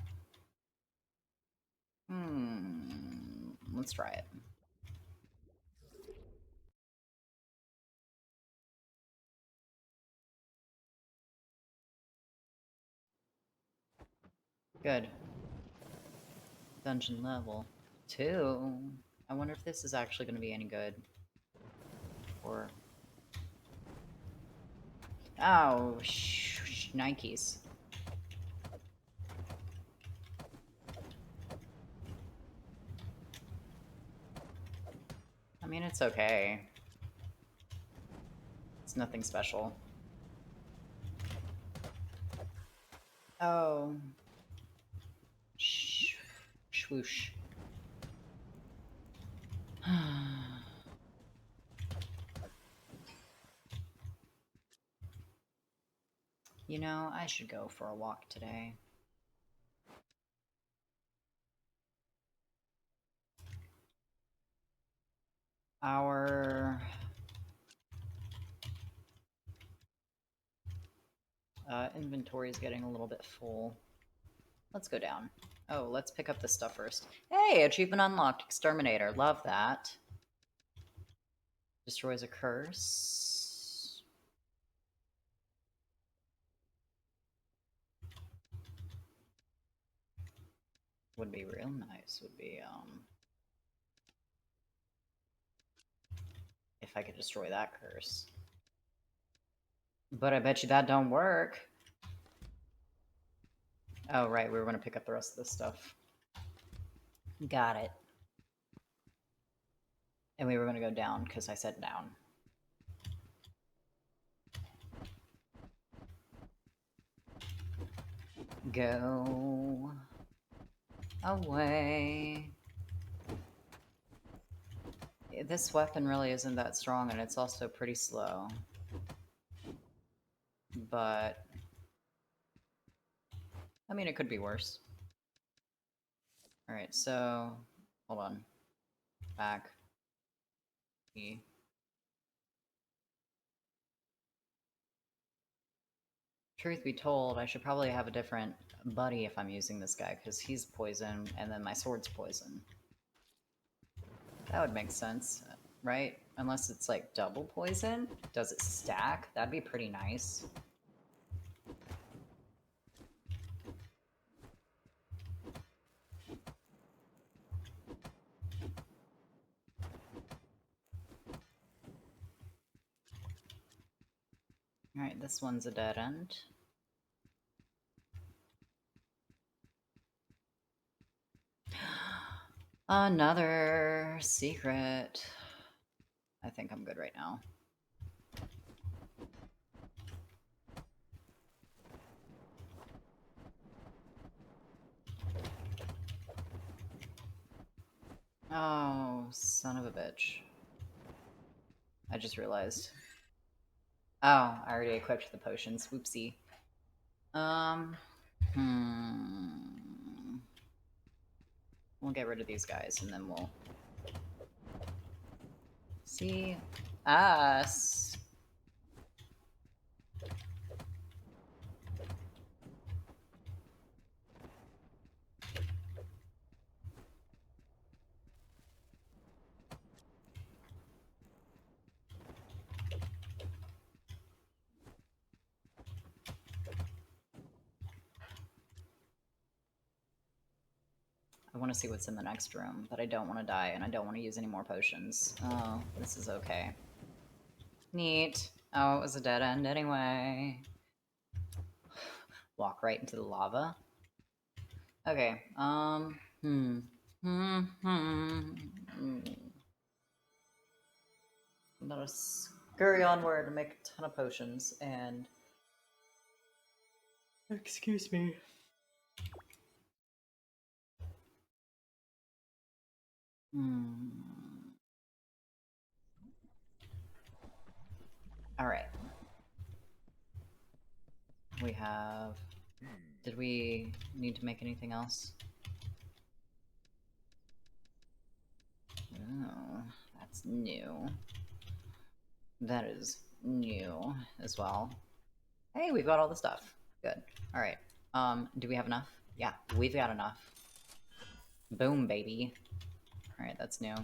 Let's try it. Good. Dungeon level 2. I wonder if this is actually going to be any good. Or... Oh, Nikes. I mean, it's okay. It's nothing special. Oh. Swoosh. You know, I should go for a walk today. Our inventory is getting a little bit full. Let's go down. Oh, let's pick up this stuff first. Hey, achievement unlocked. Exterminator. Love that. Destroys a curse. Would be real nice. Would be, if I could destroy that curse. But I bet you that don't work. Oh, right. We were going to pick up the rest of this stuff. Got it. And we were going to go down because I said down. Go away. This weapon really isn't that strong, and it's also pretty slow. But, I mean, it could be worse. Alright, so, hold on. Back. E. Truth be told, I should probably have a different buddy if I'm using this guy, because he's poison, and then my sword's poison. That would make sense, right? Unless it's like double poison? Does it stack? That'd be pretty nice. Alright, this one's a dead end. Another secret. I think I'm good right now. Oh, son of a bitch. I just realized. Oh, I already equipped the potions. Whoopsie. We'll get rid of these guys and then we'll see us. I want to see what's in the next room, but I don't want to die, and I don't want to use any more potions. Oh, this is okay. Neat. Oh, it was a dead end anyway. Walk right into the lava. Okay, I'm gonna scurry onward and make a ton of potions, and... Excuse me. Alright. We have... Did we need to make anything else? Oh, that's new. That is new as well. Hey, we've got all the stuff. Good. Alright. Do we have enough? Yeah, we've got enough. Boom, baby. Alright, that's new.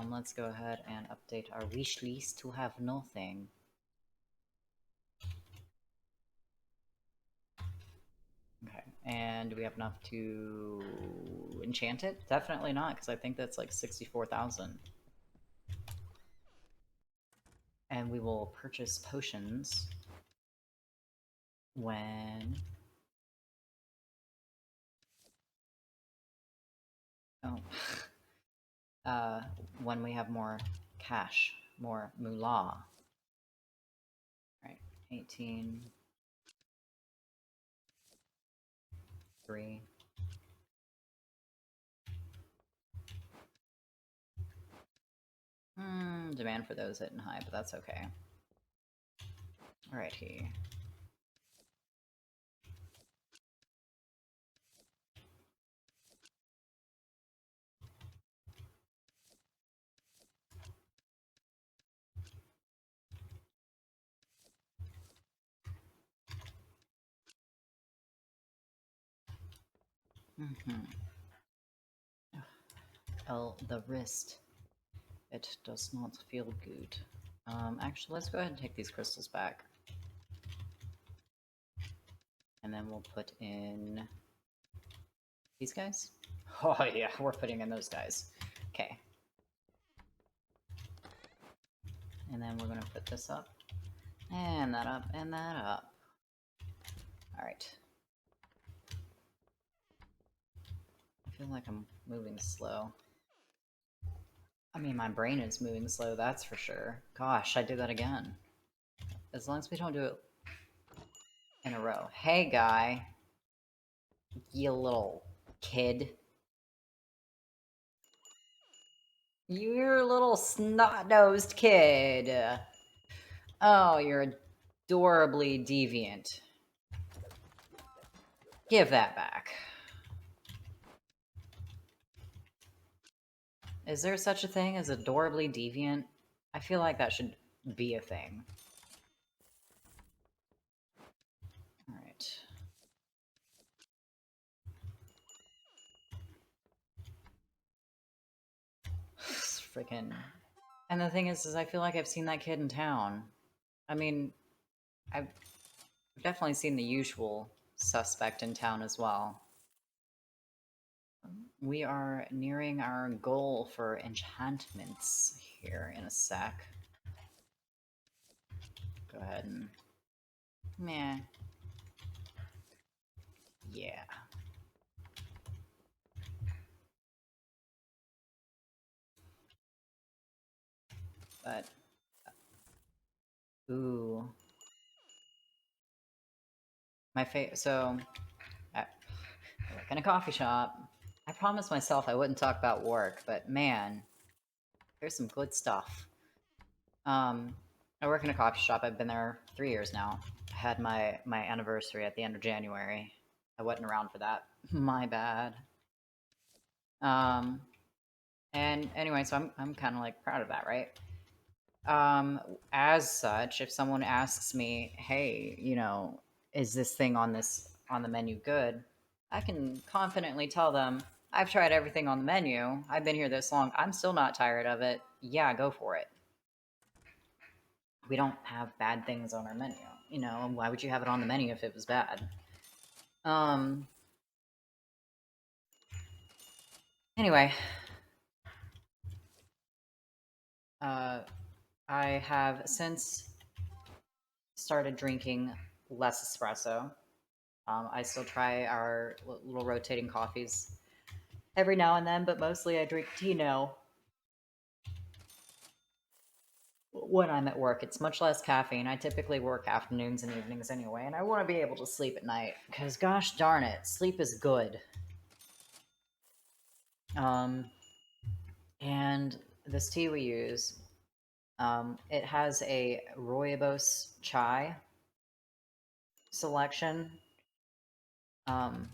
Let's go ahead and update our wish list to have nothing. Okay, and do we have enough to enchant it? Definitely not, because I think that's like 64,000. And we will purchase potions when... Oh. When we have more cash, more moolah. Right, 18... 3... Demand for those hitting high, but that's okay. Alrighty. Oh, the wrist. It does not feel good. Actually, let's go ahead and take these crystals back. And then we'll put in... these guys? Oh yeah, we're putting in those guys. Okay. And then we're gonna put this up. And that up, and that up. Alright. I feel like I'm moving slow. I mean, my brain is moving slow, that's for sure. Gosh, I did that again. As long as we don't do it in a row. Hey, guy. You little kid. You're a little snot-nosed kid. Oh, you're adorably deviant. Give that back. Is there such a thing as adorably deviant? I feel like that should be a thing. Alright. Freaking... And the thing is I feel like I've seen that kid in town. I mean, I've definitely seen the usual suspect in town as well. We are nearing our goal for enchantments here in a sec. Go ahead and... meh. Yeah. But... ooh. My so... I work in a coffee shop. I promised myself I wouldn't talk about work, but man, there's some good stuff. I work in a coffee shop. I've been there 3 years now. I had my anniversary at the end of January. I wasn't around for that. My bad. And anyway, so I'm kind of like proud of that, right? As such, if someone asks me, hey, you know, is this thing on the menu good? I can confidently tell them, I've tried everything on the menu. I've been here this long. I'm still not tired of it. Yeah, go for it. We don't have bad things on our menu. You know, why would you have it on the menu if it was bad? Anyway, uh, I have since started drinking less espresso. I still try our little rotating coffees every now and then, but mostly I drink tea now when I'm at work. It's much less caffeine. I typically work afternoons and evenings anyway, and I want to be able to sleep at night because, gosh darn it, sleep is good. Um, and this tea we use, it has a rooibos chai selection, um,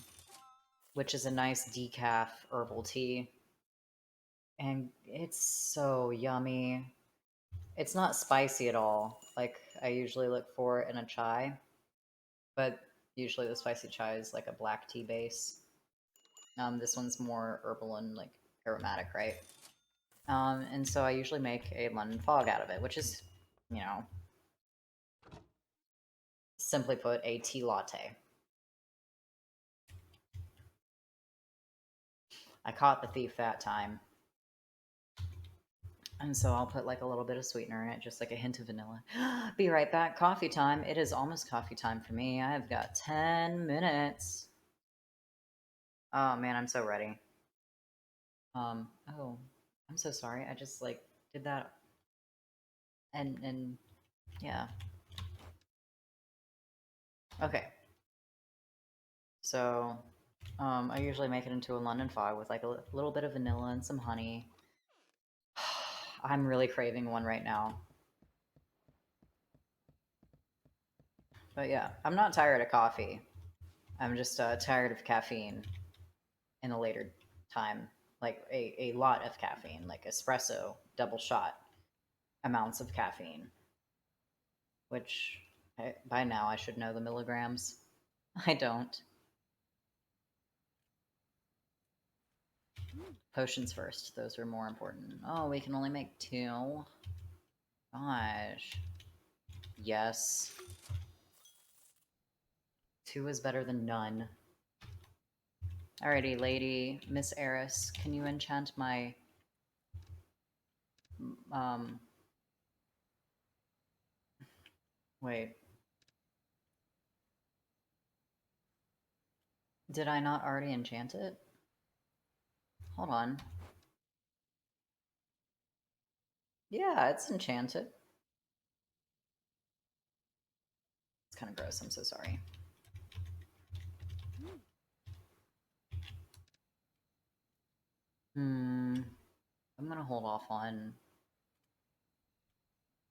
which is a nice decaf herbal tea, and it's so yummy. It's not spicy at all, like I usually look for in a chai, but usually the spicy chai is like a black tea base. This one's more herbal and like aromatic, right? And so I usually make a London fog out of it, which is, you know, simply put, a tea latte. I caught the thief that time. And so I'll put like a little bit of sweetener in it, just like a hint of vanilla. Be right back. Coffee time. It is almost coffee time for me. I've got 10 minutes. Oh man, I'm so ready. Oh, I'm so sorry. I just like did that and yeah. Okay. So, I usually make it into a London fog with like a little bit of vanilla and some honey. I'm really craving one right now. But yeah, I'm not tired of coffee. I'm just tired of caffeine in a later time. Like a lot of caffeine, like espresso, double shot amounts of caffeine, which by now I should know the milligrams. I don't. Potions first. Those are more important. Oh, we can only make 2. Gosh. Yes. 2 is better than none. Alrighty, lady. Miss Eris, can you enchant my... Um... Wait. Did I not already enchant it? Hold on. Yeah, it's enchanted. It's kind of gross. I'm so sorry. I'm gonna hold off on...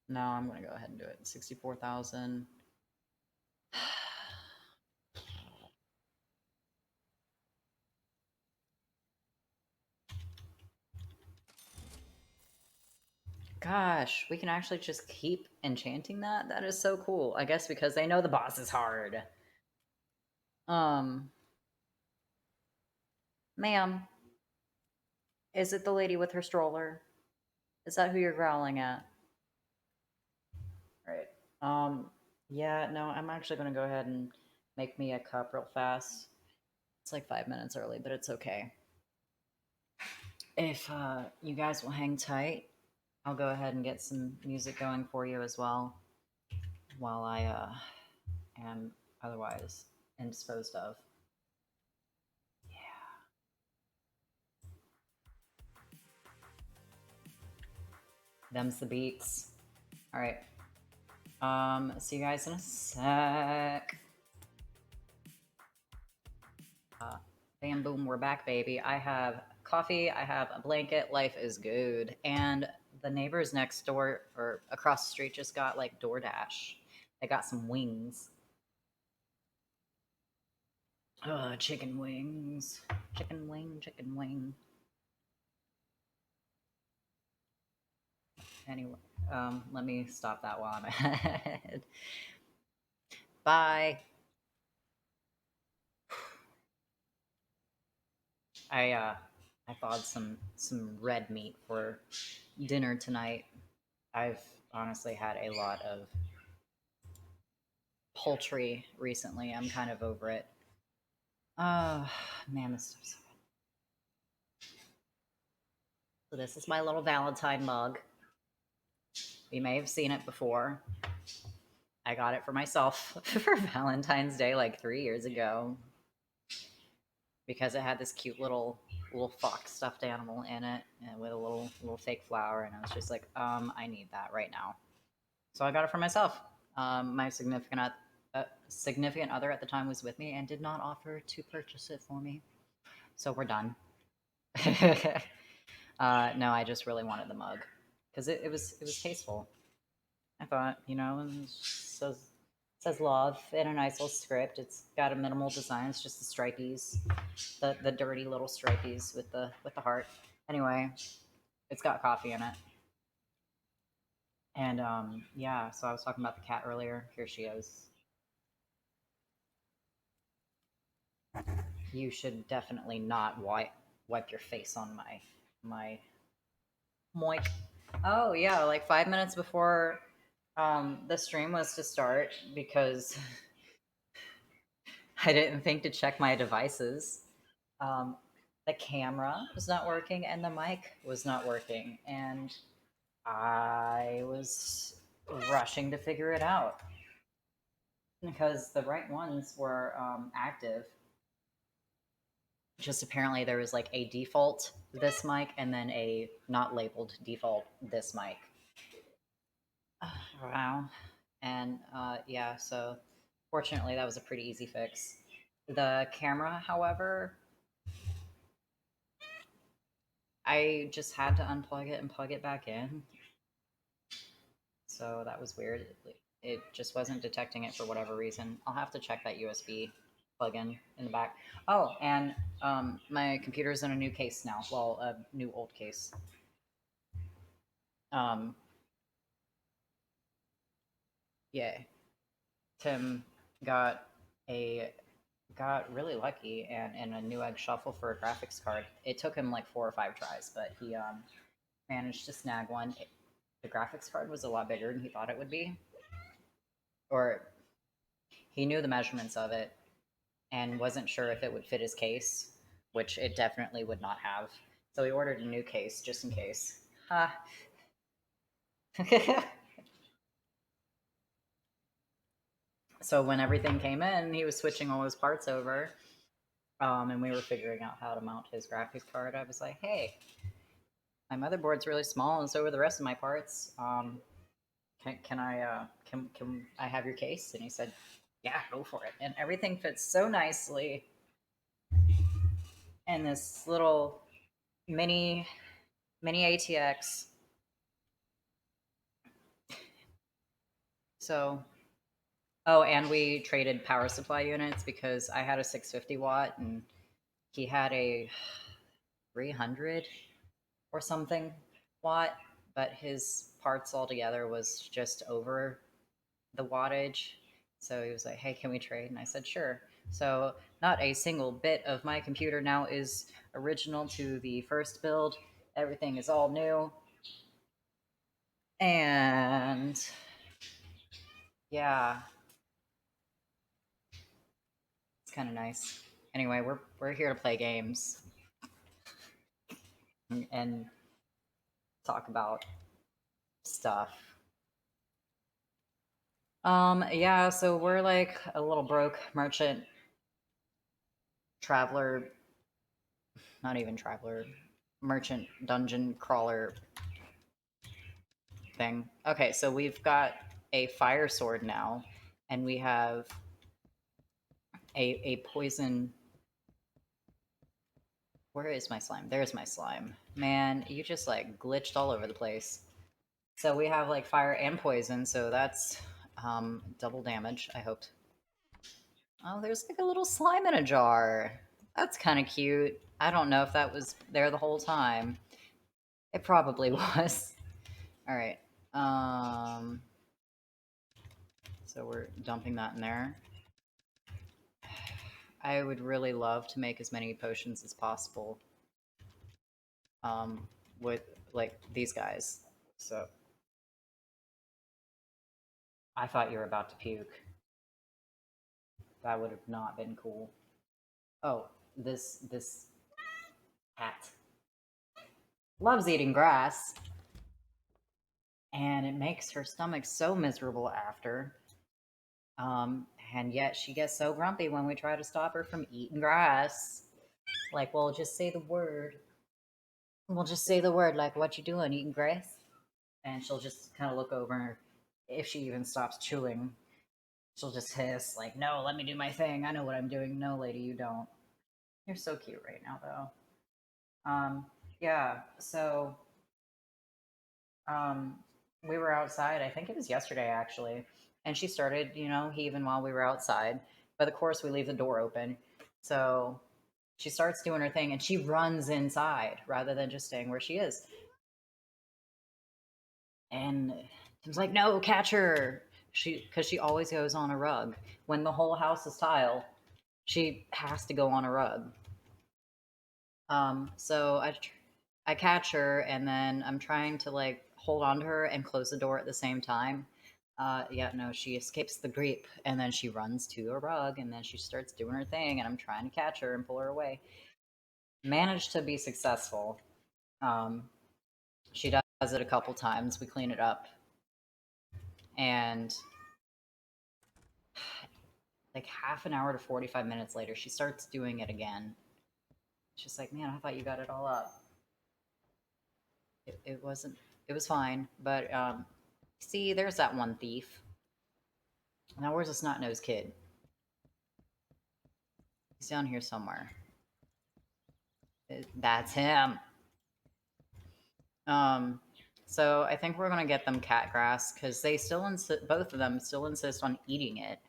No, I'm gonna go ahead and do it. 64,000. Gosh, we can actually just keep enchanting that? That is so cool. I guess because they know the boss is hard. Um, Ma'am, is it the lady with her stroller? Is that who you're growling at? Right. Yeah, no, I'm actually gonna go ahead and make me a cup real fast. It's like 5 minutes early, but it's okay. If you guys will hang tight, I'll go ahead and get some music going for you as well while I am otherwise indisposed of. Yeah. Them's the beats. Alright. See you guys in a sec. Bam boom, we're back, baby. I have coffee, I have a blanket, life is good. And the neighbors next door or across the street just got like DoorDash. They got some wings. Chicken wings. Chicken wing, chicken wing. Anyway, let me stop that while I'm ahead. Bye. I thawed some red meat for dinner tonight. I've honestly had a lot of poultry recently. I'm kind of over it. Man, this stuff's so good. So this is my little Valentine mug. You may have seen it before. I got it for myself for Valentine's Day like 3 years ago because it had this cute little fox stuffed animal in it and with a little fake flower, and I was just like, I need that right now. So I got it for myself. My significant other at the time was with me and did not offer to purchase it for me. So we're done. No, I just really wanted the mug because it was tasteful. I thought, it says love in a nice little script. It's got a minimal design. It's just the stripies, the dirty little stripies with the heart. Anyway, it's got coffee in it. And yeah, so I was talking about the cat earlier. Here she is. You should definitely not wipe your face on my moik. Oh yeah, like 5 minutes before the stream was to start because I didn't think to check my devices. Um, the camera was not working and the mic was not working, and I was rushing to figure it out because the right ones were active. Just apparently there was like a default this mic and then a not labeled default this mic. Wow. And yeah, so fortunately that was a pretty easy fix. The camera, however, I just had to unplug it and plug it back in. So that was weird. It just wasn't detecting it for whatever reason. I'll have to check that USB plug-in in the back. Oh, and my computer's in a new case now. Well, a new old case. Um, yeah. Tim got a got really lucky and in a new egg shuffle for a graphics card. It took him like 4 or 5 tries, but he managed to snag one. The graphics card was a lot bigger than he thought it would be, or he knew the measurements of it and wasn't sure if it would fit his case, which it definitely would not have. So he ordered a new case just in case. Ha. So when everything came in, he was switching all his parts over, and we were figuring out how to mount his graphics card. I was like, "Hey, my motherboard's really small, and so are the rest of my parts. Can I have your case?" And he said, "Yeah, go for it." And everything fits so nicely in this little mini ATX. So, oh, and we traded power supply units because I had a 650 watt and he had a 300 or something watt, but his parts altogether was just over the wattage. So he was like, "Hey, can we trade?" And I said, "Sure." So not a single bit of my computer now is original to the first build. Everything is all new. And yeah, it's kind of nice. Anyway, we're here to play games and talk about stuff. Yeah, so we're like a little broke merchant traveler, not even traveler, merchant dungeon crawler thing. Okay, so we've got a fire sword now, and we have a poison. Where is my slime? There's my slime. Man, you just like glitched all over the place. So we have like fire and poison, so that's double damage, I hoped. Oh, there's like a little slime in a jar. That's kind of cute. I don't know if that was there the whole time. It probably was. All right. Um, so we're dumping that in there. I would really love to make as many potions as possible with like these guys. So I thought you were about to puke. That would have not been cool. Oh, this hat. loves eating grass, and it makes her stomach so miserable after. And yet she gets so grumpy when we try to stop her from eating grass. Like, well, just say the word. We'll just say the word, like, what you doing, eating grass? And she'll just kind of look over. If she even stops chewing, she'll just hiss, like, no, let me do my thing. I know what I'm doing. No, lady, you don't. You're so cute right now, though. Yeah, so um, we were outside. I think it was yesterday, actually. And she started, heaving while we were outside. But of course, we leave the door open. So she starts doing her thing and she runs inside rather than just staying where she is. And Tim's like, no, catch her. Because she always goes on a rug. When the whole house is tile, she has to go on a rug. So I catch her, and then I'm trying to like hold on to her and close the door at the same time. Yeah, no, she escapes the grip, and then she runs to a rug, and then she starts doing her thing, and I'm trying to catch her and pull her away. Managed to be successful. Um, she does it a couple times. We clean it up, and like half an hour to 45 minutes later, she starts doing it again. She's like, "Man, I thought you got it all up." It wasn't. It was fine, but see, there's that one thief. Now, where's the snot nosed kid? He's down here somewhere. That's him. Um, so I think we're gonna get them cat grass because they still insist. Both of them still insist on eating it,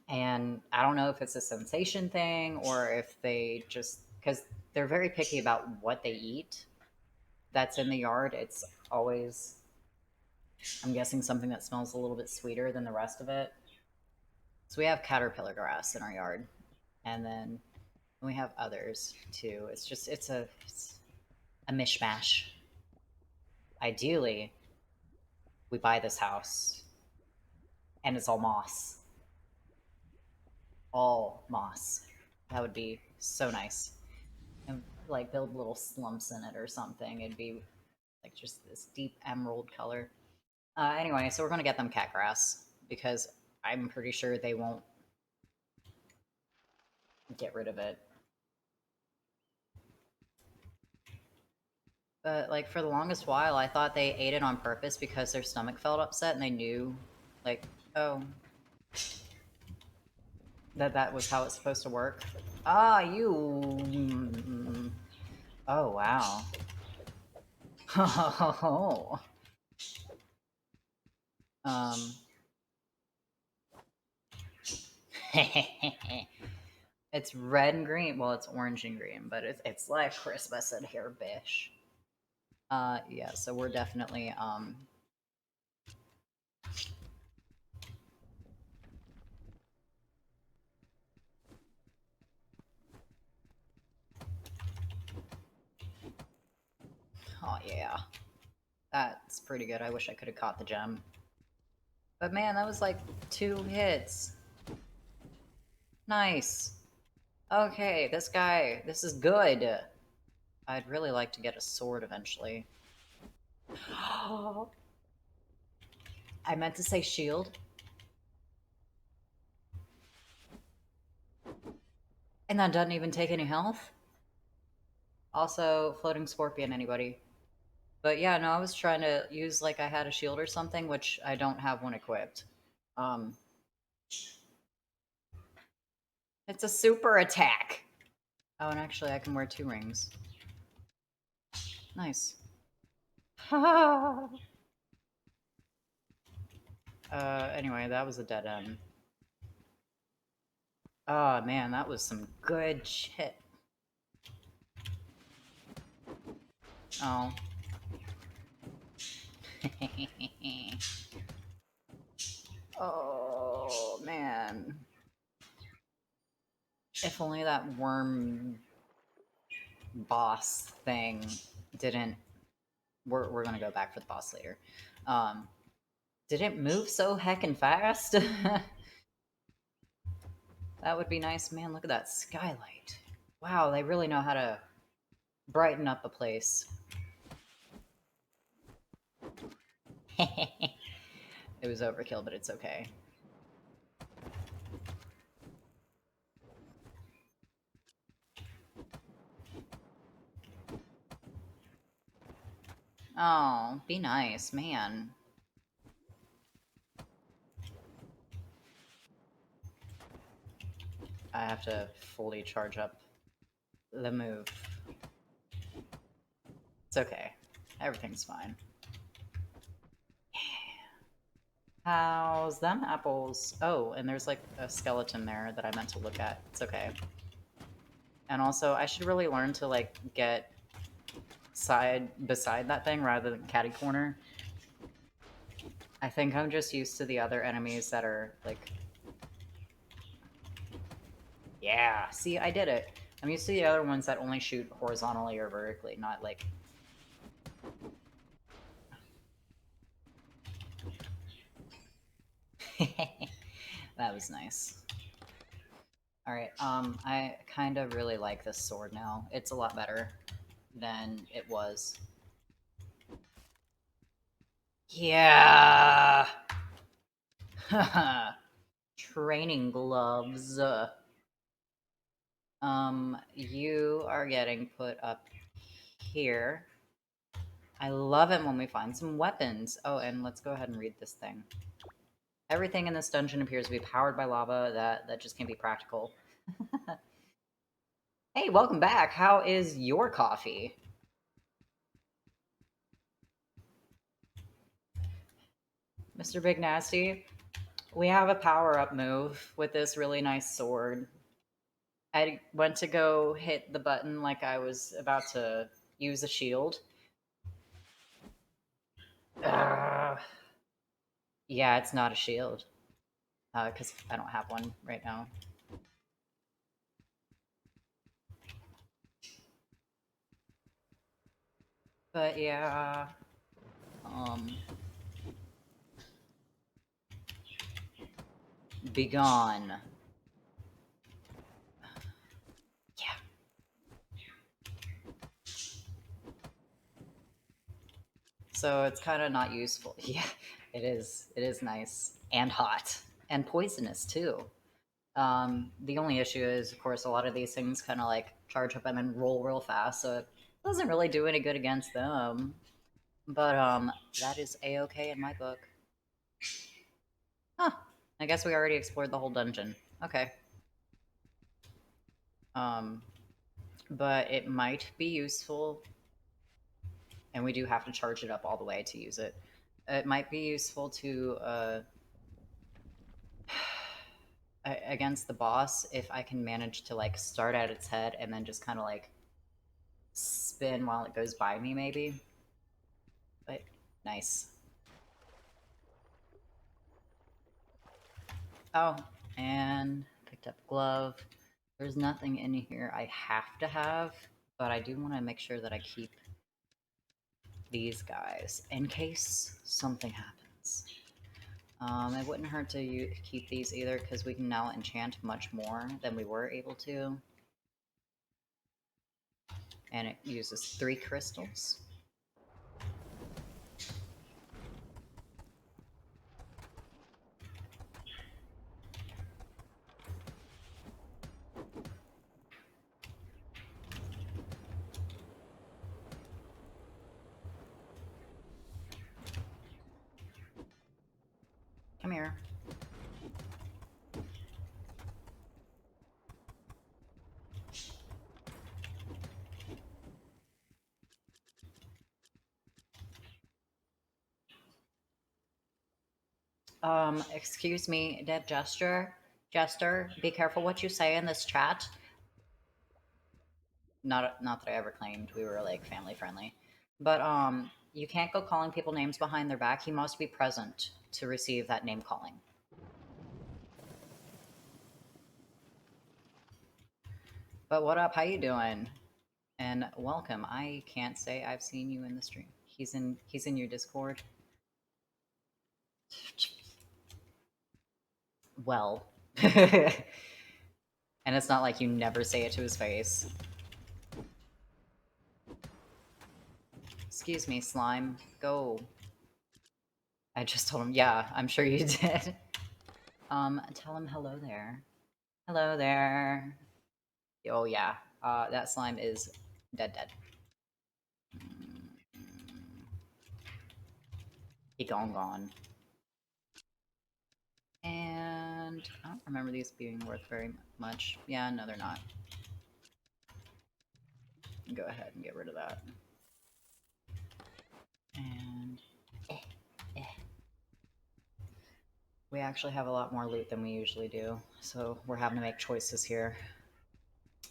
and I don't know if it's a sensation thing or if they just because they're very picky about what they eat. That's in the yard. It's always, I'm guessing, something that smells a little bit sweeter than the rest of it. So we have caterpillar grass in our yard, and then we have others too. It's a mishmash. Ideally, we buy this house, and it's all moss, all moss. That would be so nice, and like build little slumps in it or something. It'd be like just this deep emerald color. Anyway, so we're gonna get them cat grass because I'm pretty sure they won't get rid of it. But like for the longest while, I thought they ate it on purpose because their stomach felt upset and they knew, like, oh, that was how it's supposed to work. Ah, you. Oh wow. um. It's red and green. Well, it's orange and green, but it's like Christmas in here, bish. Yeah. So we're definitely Oh yeah, that's pretty good. I wish I could have caught the gem. But man, that was like 2 hits. Nice. Okay, this guy, this is good. I'd really like to get a sword eventually. I meant to say shield. And that doesn't even take any health. Also, floating scorpion, anybody? But yeah, no, I was trying to use like I had a shield or something, which I don't have one equipped. Um, it's a super attack. Oh, and actually, I can wear 2 rings. Nice. Anyway, that was a dead end. Oh man, that was some good shit. Oh. Oh man. If only that worm boss thing didn't. We're gonna go back for the boss later. Um, didn't move so heckin' fast. That would be nice, man. Look at that skylight. Wow, they really know how to Brighten up a place. It was overkill, but it's okay. Oh, be nice, man. I have to fully charge up the move. It's okay. Everything's fine. How's them apples? Oh, and there's like a skeleton there that I meant to look at. It's okay. And also, I should really learn to like get side beside that thing rather than catty corner. I think I'm just used to the other enemies that are like, yeah, see, I did it. I'm used to the other ones that only shoot horizontally or vertically, not like. That was nice. All right, I kind of really like this sword now. It's a lot better than it was. Yeah. Training gloves. You are getting put up here. I love it when we find some weapons. Oh, and let's go ahead and read this thing. Everything in this dungeon appears to be powered by lava. That just can't be practical. Hey, welcome back. How is your coffee? Mr. Big Nasty? We have a power-up move with this really nice sword. I went to go hit the button like I was about to use a shield. Yeah, it's not a shield. Because I don't have one right now. But yeah, be gone. Yeah. So it's kind of not useful. Yeah, it is. It is nice and hot and poisonous too. The only issue is, of course, a lot of these things kind of like charge up and then roll real fast, so it doesn't really do any good against them. But that is a-okay in my book. Huh. I guess we already explored the whole dungeon. Okay. Um, but it might be useful, and we do have to charge it up all the way to use it. It might be useful to against the boss if I can manage to like start at its head and then just kind of like spin while it goes by me, maybe. But nice. Oh, and picked up a glove. There's nothing in here I have to have, but I do want to make sure that I keep these guys in case something happens. It wouldn't hurt to keep these either because we can now enchant much more than we were able to. And it uses 3 crystals. Come here. Excuse me, dead jester. Jester, be careful what you say in this chat. Not that I ever claimed we were like family friendly, but you can't go calling people names behind their back. He must be present to receive that name calling. But what up? How you doing? And welcome. I can't say I've seen you in the stream. He's in your Discord. Well. And it's not like you never say it to his face. Excuse me, slime. Go. I just told him, yeah, I'm sure you did. Tell him hello there. Hello there. Oh, yeah. That slime is dead. He gone. And I don't remember these being worth very much. Yeah, no, they're not. Go ahead and get rid of that. And we actually have a lot more loot than we usually do, so we're having to make choices here.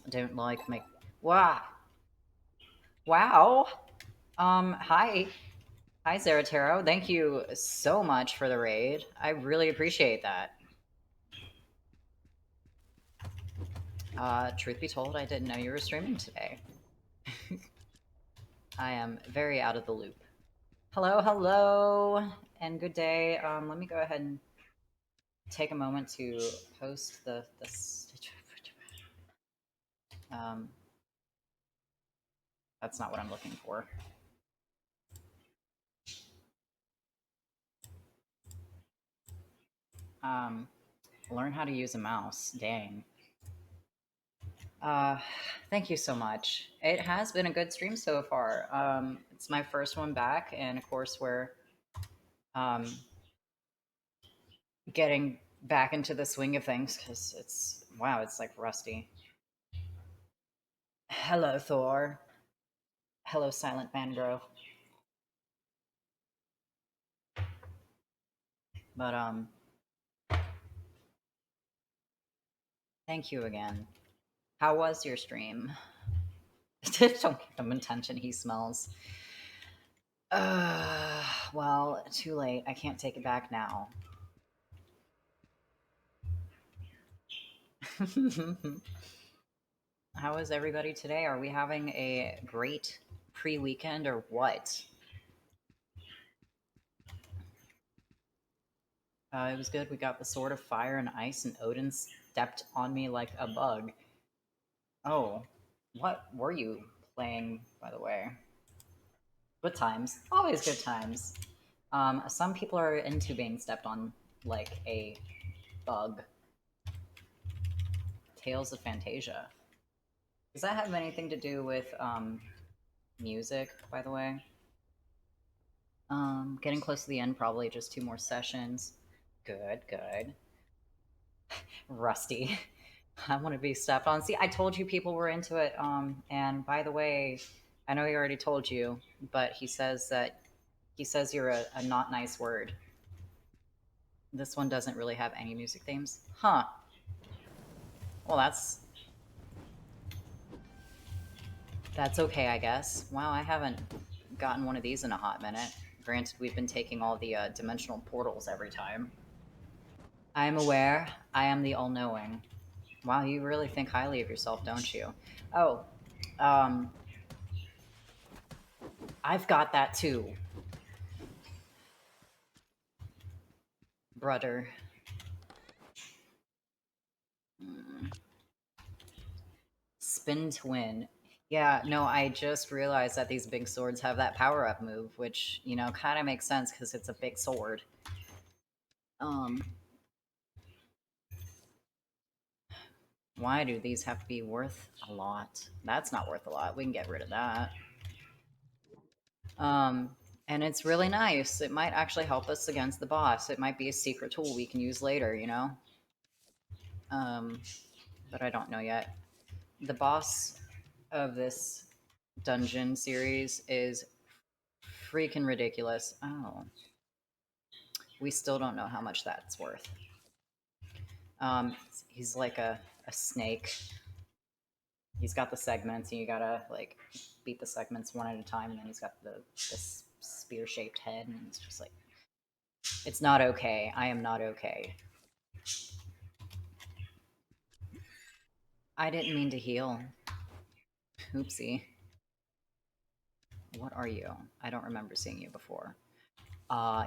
I don't like make. Wow. Wow. Hi. Hi, Zaratero. Thank you so much for the raid. I really appreciate that. Truth be told, I didn't know you were streaming today. I am very out of the loop. Hello, and good day. Let me go ahead and take a moment to post the that's not what I'm looking for. Learn how to use a mouse. Dang. Thank you so much. It has been a good stream so far. It's my first one back, and of course we're um, getting back into the swing of things because it's wow, it's like rusty. Hello, Thor. Hello, Silent Mangrove. But thank you again. How was your stream? Don't give him attention. He smells. Well, too late. I can't take it back now. How is everybody today? Are we having a great pre-weekend or what? It was good. We got the Sword of Fire and Ice, and Odin stepped on me like a bug. Oh, what were you playing, by the way? Good times. Always good times. Some people are into being stepped on like a bug. Tales of Fantasia. Does that have anything to do with music, by the way? Getting close to the end, probably just 2 more sessions. Good. Rusty. I want to be stepped on. See, I told you people were into it. And by the way, I know he already told you, but he says you're a not nice word. This one doesn't really have any music themes. Huh. Well, that's okay, I guess. Wow, I haven't gotten one of these in a hot minute. Granted, we've been taking all the dimensional portals every time. I am aware. I am the all-knowing. Wow, you really think highly of yourself, don't you? Oh, um, I've got that too, brother. Spin to win. Yeah, no, I just realized that these big swords have that power-up move, which, you know, kind of makes sense because it's a big sword. Um, why do these have to be worth a lot? That's not worth a lot. We can get rid of that. Um, and it's really nice. It might actually help us against the boss. It might be a secret tool we can use later, you know? But I don't know yet. The boss of this dungeon series is freaking ridiculous. Oh. We still don't know how much that's worth. He's like a snake. He's got the segments, and you gotta like beat the segments one at a time, and then he's got this spear-shaped head, and it's just like it's not okay. I am not okay. I didn't mean to heal. Oopsie. What are you? I don't remember seeing you before.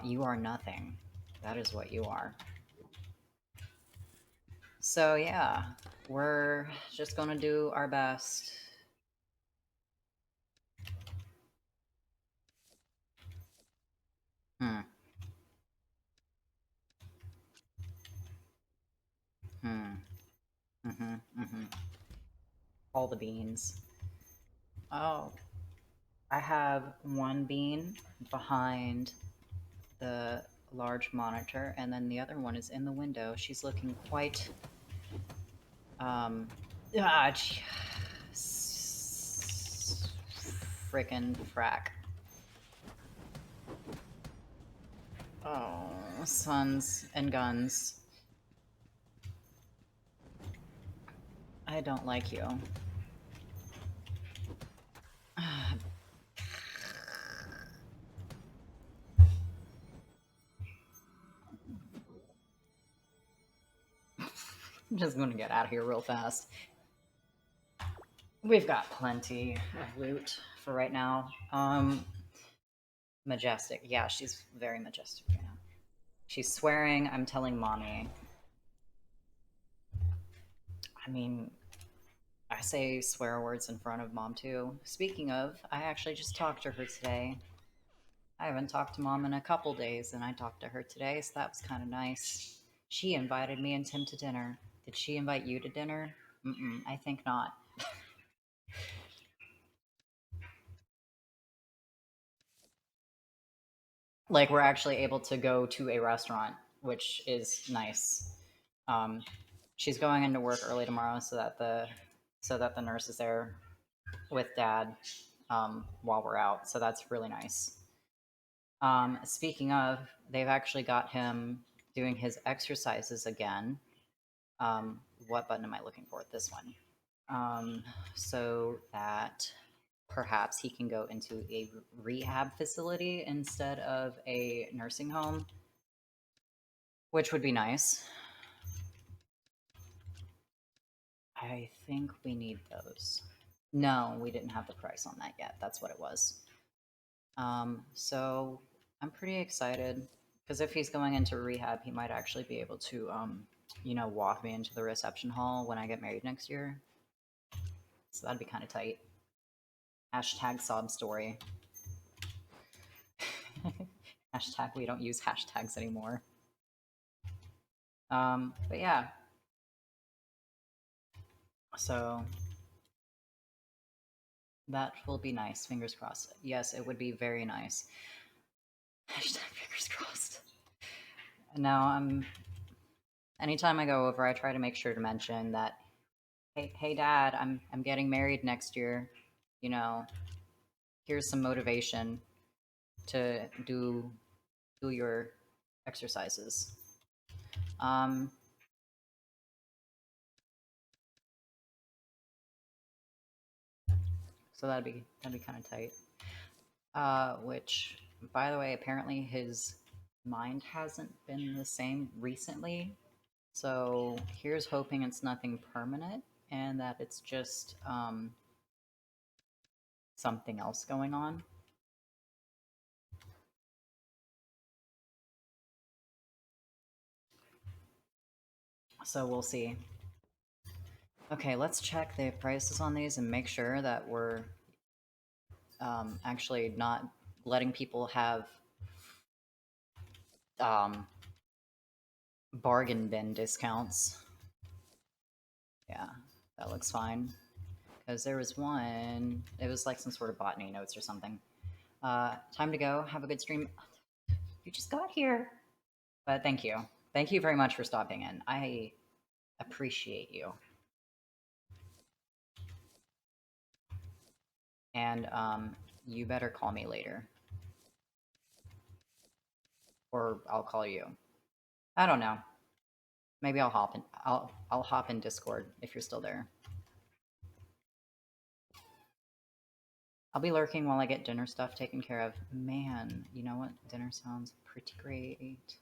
You are nothing. That is what you are. So yeah, we're just gonna do our best. all the beans. Oh, I have one bean behind the large monitor, and then the other one is in the window. She's looking quite um ah, frickin' frack. Oh, sons and guns. I don't like you. I'm just gonna get out of here real fast. We've got plenty of loot for right now. Majestic. Yeah, she's very majestic right now. She's swearing. I'm telling mommy. I mean, I say swear words in front of mom too. Speaking of, I actually just talked to her today. I haven't talked to mom in a couple days, and I talked to her today, so that was kind of nice. She invited me and Tim to dinner. Did she invite you to dinner? I think not. Like, we're actually able to go to a restaurant, which is nice. Um, she's going into work early tomorrow, so that the nurse is there with dad while we're out. So that's really nice. Speaking of, they've actually got him doing his exercises again. What button am I looking for? This one. So that perhaps he can go into a rehab facility instead of a nursing home, which would be nice. I think we need those. No, we didn't have the price on that yet. That's what it was. So I'm pretty excited because if he's going into rehab, he might actually be able to, walk me into the reception hall when I get married next year. So that'd be kind of tight. Hashtag sob story. Hashtag we don't use hashtags anymore. But yeah. So that will be nice. Fingers crossed. Yes, it would be very nice. Hashtag fingers crossed. Now anytime I go over, I try to make sure to mention that, hey dad, I'm getting married next year. You know, here's some motivation to do your exercises. Um, so that'd be kind of tight. Which, by the way, apparently his mind hasn't been the same recently. So here's hoping it's nothing permanent and that it's just something else going on. So we'll see. Okay, let's check the prices on these and make sure that we're actually not letting people have um, bargain bin discounts. Yeah, that looks fine. Because there was one, it was like some sort of botany notes or something. Time to go. Have a good stream. You just got here. But thank you. Thank you very much for stopping in. I appreciate you. And you better call me later. Or I'll call you. I don't know. Maybe I'll hop in Discord if you're still there. I'll be lurking while I get dinner stuff taken care of. Man, you know what? Dinner sounds pretty great.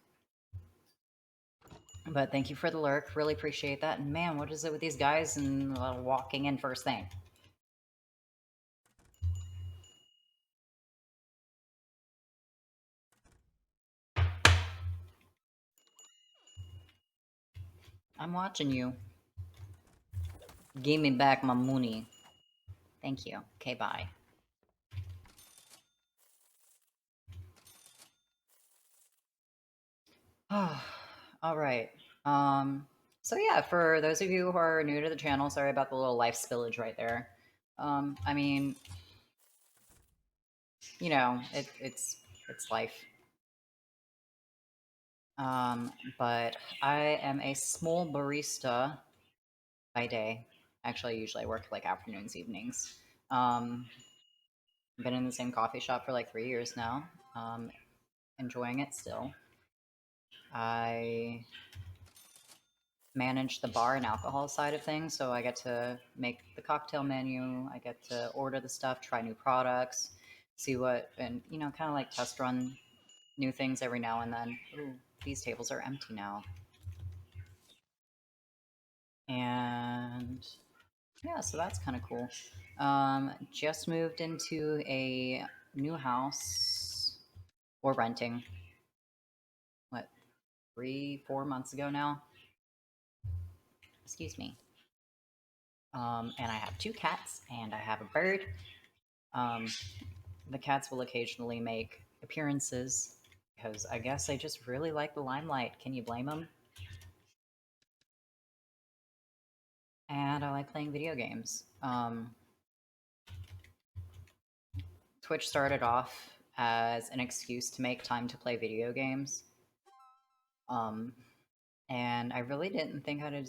But thank you for the lurk. Really appreciate that. And man, what is it with these guys and walking in first thing? I'm watching you. Give me back my money. Thank you. Okay, bye. All right. So yeah, for those of you who are new to the channel, sorry about the little life spillage right there. I mean, you know, it's life. But I am a small barista by day. Actually, usually I work like afternoons, evenings. Um, been in the same coffee shop for like 3 years now. Enjoying it still. I manage the bar and alcohol side of things, so I get to make the cocktail menu. I get to order the stuff, try new products, see what, and kind of like test run new things every now and then. Ooh, these tables are empty now. And yeah, so that's kind of cool. Just moved into a new house, or renting, what, 3, 4 months ago now? Excuse me. And I have 2 cats, and I have a bird. Um, the cats will occasionally make appearances, because I guess they just really like the limelight. Can you blame them? And I like playing video games. Twitch started off as an excuse to make time to play video games. Um, and I really didn't think I'd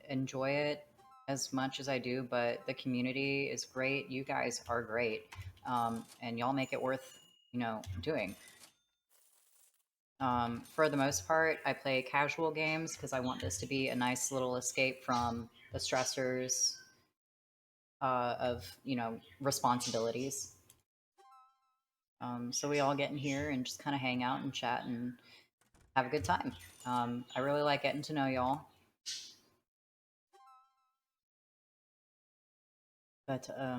enjoy it as much as I do, but the community is great. You guys are great. And y'all make it worth, doing. For the most part, I play casual games because I want this to be a nice little escape from the stressors of, responsibilities. So we all get in here and just kind of hang out and chat and have a good time. I really like getting to know y'all. But I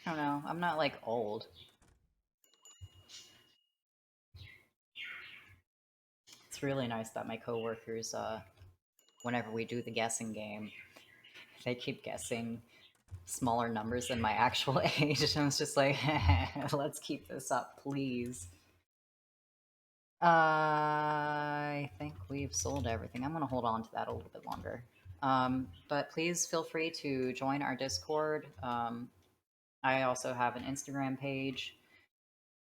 don't know. I'm not like old. It's really nice that my coworkers, whenever we do the guessing game, they keep guessing smaller numbers than my actual age. And I was just like, let's keep this up, please. I think we've sold everything. I'm going to hold on to that a little bit longer. But please feel free to join our Discord. I also have an Instagram page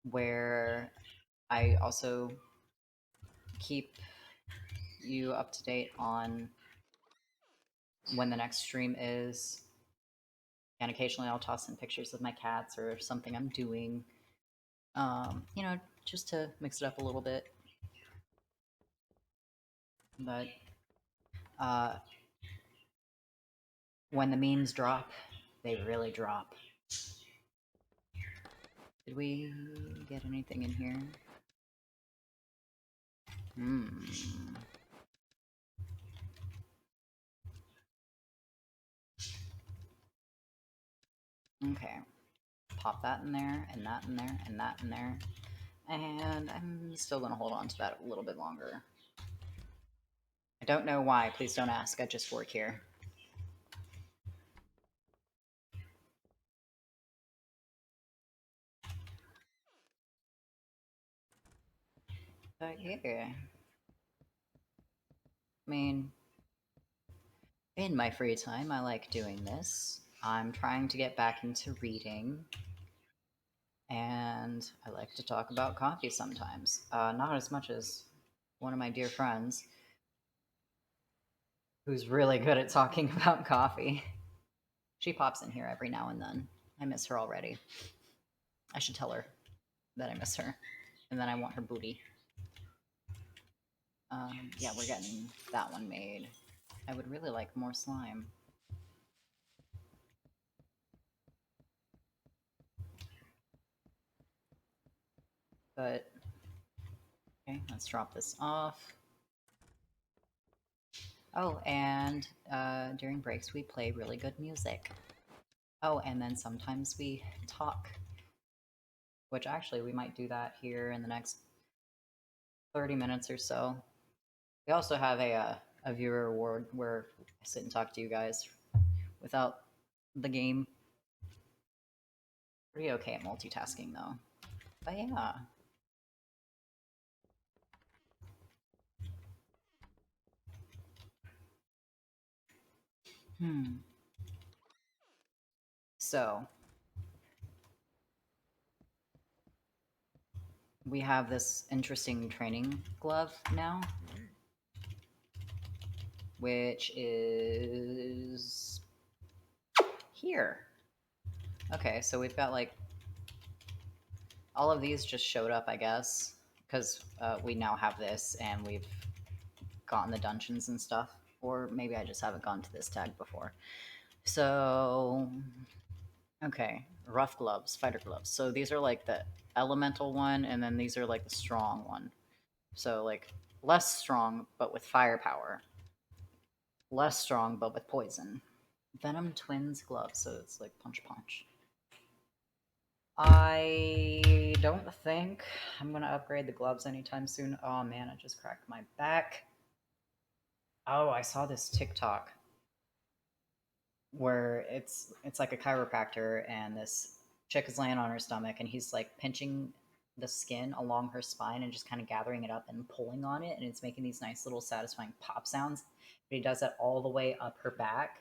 where I also keep you up to date on when the next stream is. And occasionally I'll toss in pictures of my cats or something I'm doing, just to mix it up a little bit. But when the memes drop, they really drop. Did we get anything in here? Okay. Pop that in there, and that in there, and that in there. And I'm still going to hold on to that a little bit longer. I don't know why. Please don't ask. I just work here. But yeah. I mean, in my free time, I like doing this. I'm trying to get back into reading. And I like to talk about coffee sometimes. Not as much as one of my dear friends, who's really good at talking about coffee. She pops in here every now and then. I miss her already. I should tell her that I miss her. And then I want her booty. Yeah, we're getting that one made. I would really like more slime. But, okay, let's drop this off. Oh, and during breaks we play really good music. Oh, and then sometimes we talk. Which actually we might do that here in the next 30 minutes or so. We also have a viewer award where I sit and talk to you guys without the game. Pretty okay at multitasking though. But yeah. Hmm. So, we have this interesting training glove now, which is here. Okay, so we've got like all of these just showed up, I guess, because we now have this and we've gotten the dungeons and stuff. Or maybe I just haven't gone to this tag before. So, okay, rough gloves, fighter gloves. So these are like the elemental one, and then these are like the strong one. So, like, less strong, but with firepower. Less strong, but with poison. Venom Twins gloves, so it's like punch punch. I don't think I'm gonna upgrade the gloves anytime soon. Oh man, I just cracked my back. Oh, I saw this TikTok where it's like a chiropractor and this chick is laying on her stomach and he's like pinching the skin along her spine and just kind of gathering it up and pulling on it and it's making these nice little satisfying pop sounds. But he does that all the way up her back.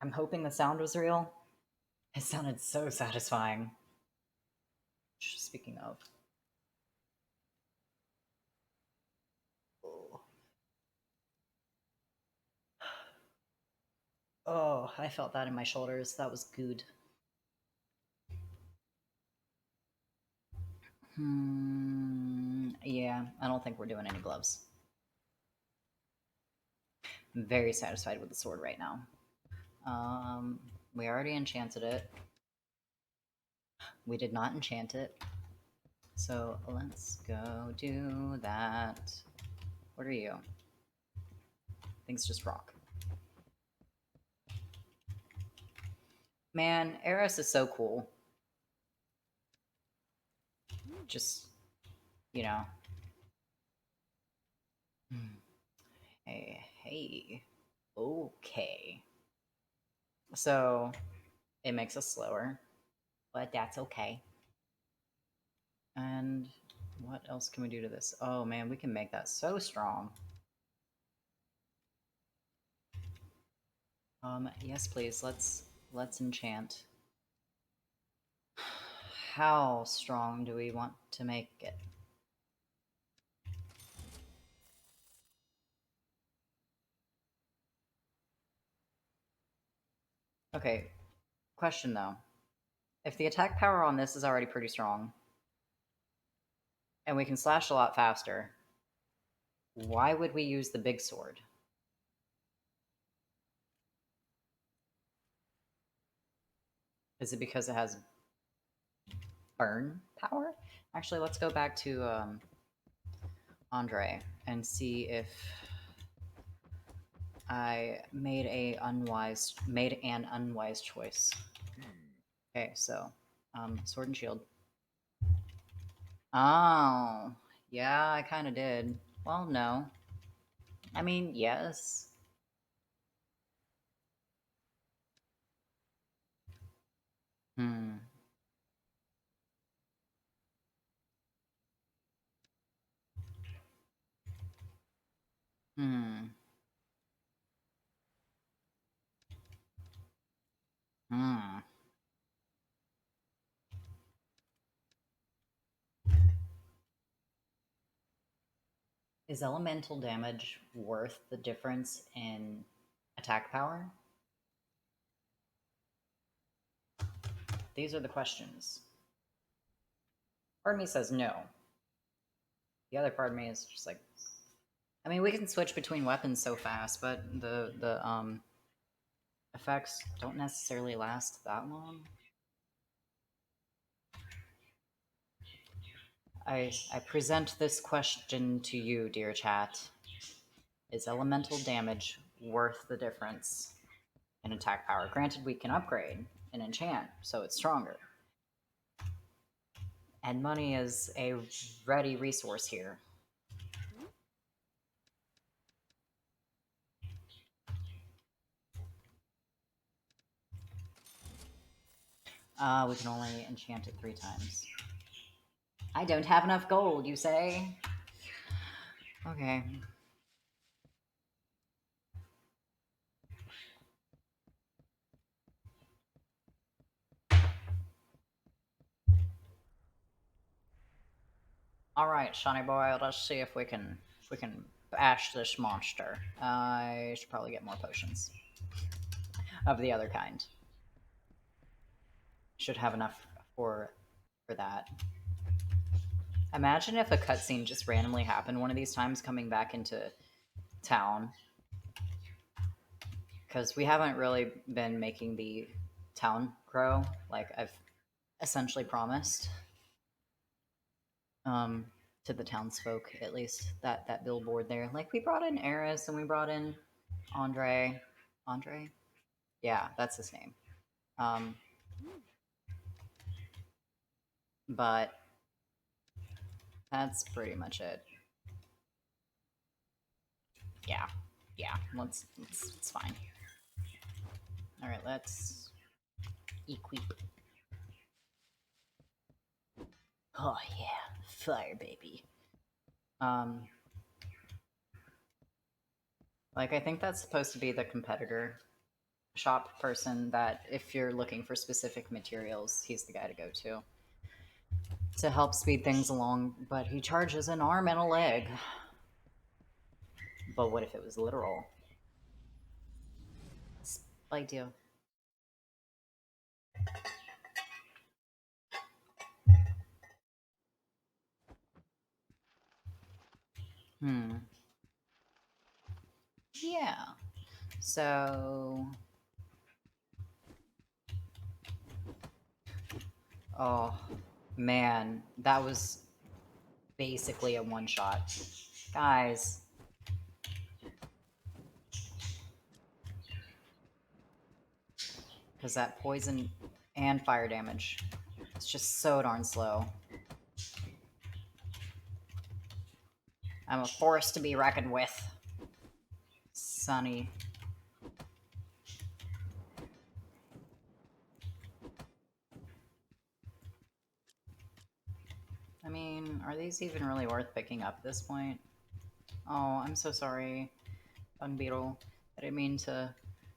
I'm hoping the sound was real. It sounded so satisfying. Speaking of. Oh, I felt that in my shoulders. That was good. Yeah, I don't think we're doing any gloves. I'm very satisfied with the sword right now. We already enchanted it. We did not enchant it. So let's go do that. What are you? Things just rock. Man, Eris is so cool. Just, you know. Hey, hey. Okay. So, it makes us slower, but that's okay. And what else can we do to this? Oh man, we can make that so strong. Yes, please. Let's enchant. How strong do we want to make it? Okay, question though. If the attack power on this is already pretty strong, and we can slash a lot faster, why would we use the big sword? Is it because it has burn power? Actually, let's go back to Andre and see if I made an unwise choice. Okay, so sword and shield. Oh, yeah, I kind of did. Well, no. I mean, yes. Hmm. Hmm. Hmm. Is elemental damage worth the difference in attack power? These are the questions. Part of me says no. The other part of me is just like, I mean, we can switch between weapons so fast, but the effects don't necessarily last that long. I present this question to you, dear chat. Is elemental damage worth the difference in attack power? Granted, we can upgrade and enchant, so it's stronger. And money is a ready resource here. We can only enchant it 3 times. I don't have enough gold, you say? Okay. Alright, Shiny Boy, let's see if we can bash this monster. I should probably get more potions. Of the other kind. Should have enough for that. Imagine if a cutscene just randomly happened one of these times coming back into town. Because we haven't really been making the town grow like I've essentially promised. Um, to the townsfolk, at least that billboard there. Like we brought in Eris and we brought in Andre. Andre? Yeah, that's his name. Um, but that's pretty much it. Yeah, yeah. It's fine. All right, let's equip. Oh yeah, fire baby. Um, like I think that's supposed to be the competitor shop person that if you're looking for specific materials, he's the guy to go to help speed things along, but he charges an arm and a leg. But what if it was literal? Spike you. Hmm. Yeah. So. Oh, man. That was basically a one shot. Guys. Because that poison and fire damage. It's just so darn slow. I'm a force to be reckoned with. Sunny. I mean, are these even really worth picking up at this point? Oh, I'm so sorry, Bug Beetle. I didn't mean to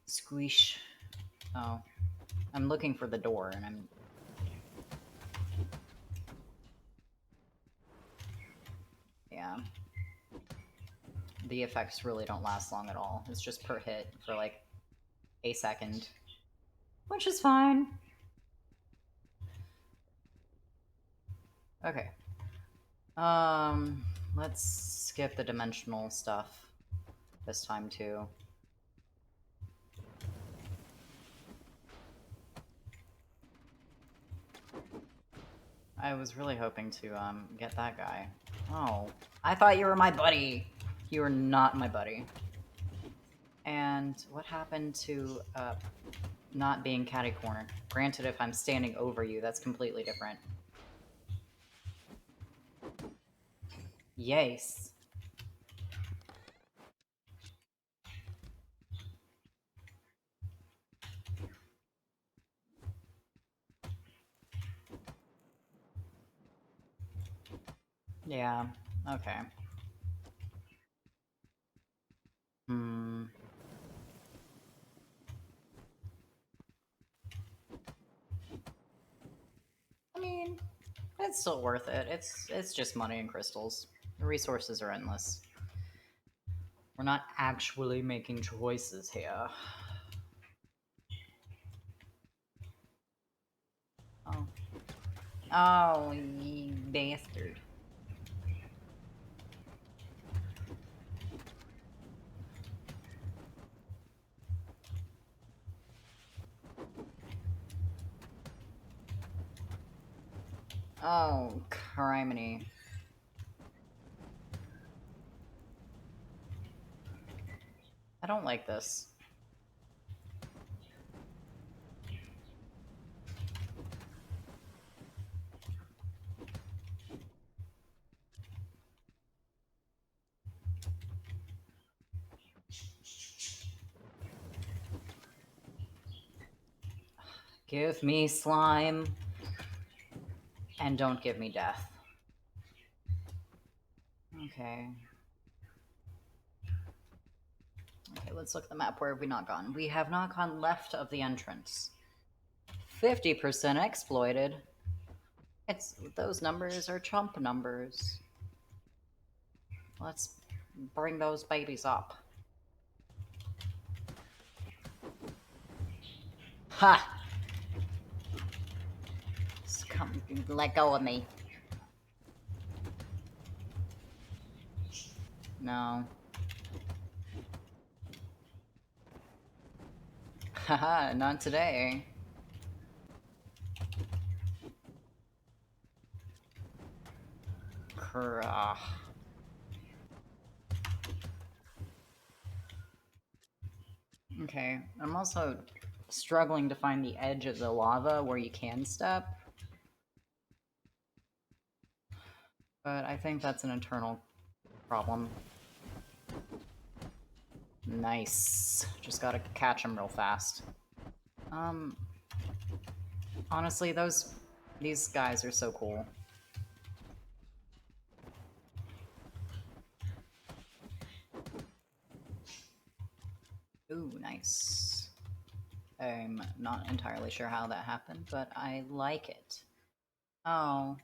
squish. Oh, I'm looking for the door, and I'm... Yeah. The effects really don't last long at all. It's just per hit for like a second. Which is fine. Okay. Let's skip the dimensional stuff this time too. I was really hoping to get that guy. Oh, I thought you were my buddy. You were not my buddy. And what happened to not being catty cornered? Granted, if I'm standing over you, that's completely different. Yes. Yeah. Okay. Hmm. I mean, it's still worth it. It's just money and crystals. The resources are endless. We're not actually making choices here. Oh. Oh, you bastard. Oh, criminy. I don't like this. Give me slime. And don't give me death. Okay. Okay, let's look at the map. Where have we not gone? We have not gone left of the entrance. 50% exploited. It's those numbers are chump numbers. Let's bring those babies up. Ha! Just come, let go of me. No. Haha, not today. Crah. Okay, I'm also struggling to find the edge of the lava where you can step. But I think that's an internal problem. Nice. Just gotta catch him real fast. Honestly, these guys are so cool. Ooh, nice. I'm not entirely sure how that happened, but I like it. Oh.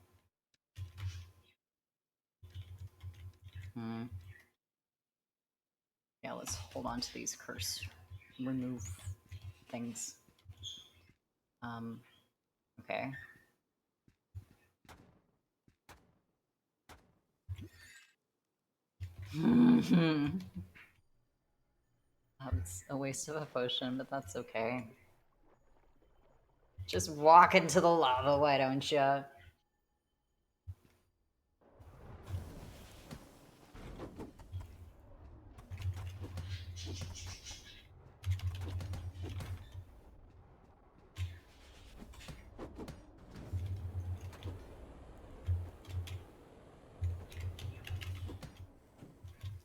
Yeah, let's hold on to these curse remove things. Okay. That was a waste of a potion, but that's okay. Just walk into the lava, why don't you?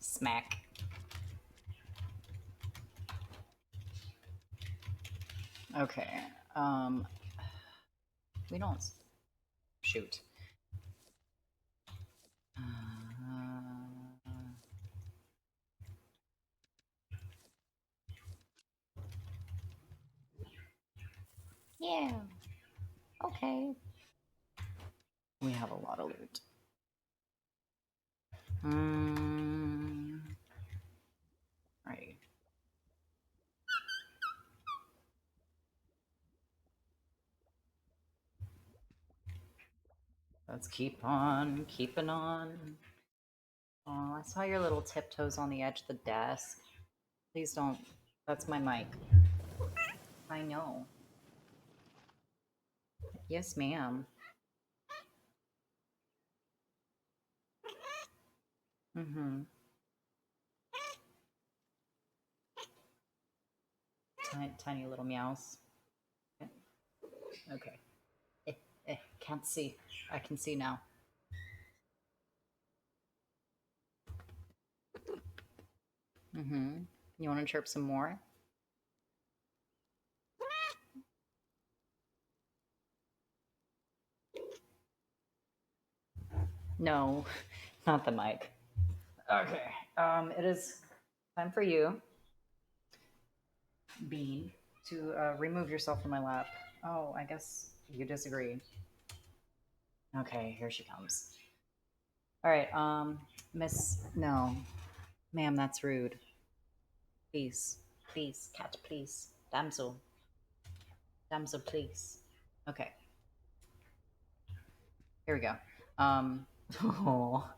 Smack. Okay. We don't shoot. Yeah. Okay. We have a lot of loot. Right. Let's keep on keeping on. Oh, I saw your little tiptoes on the edge of the desk. Please don't. That's my mic. I know. Yes, ma'am. Mm-hmm. Tiny little meows. Okay. Can't see. I can see now. Mm-hmm. You want to chirp some more? No, not the mic. Okay. It is time for you, Bean, to remove yourself from my lap. Oh, I guess you disagree. Okay, here she comes. All right, Miss. No, ma'am, that's rude. Please, please, cat, please, damsel, damsel, please. Okay, here we go. Oh,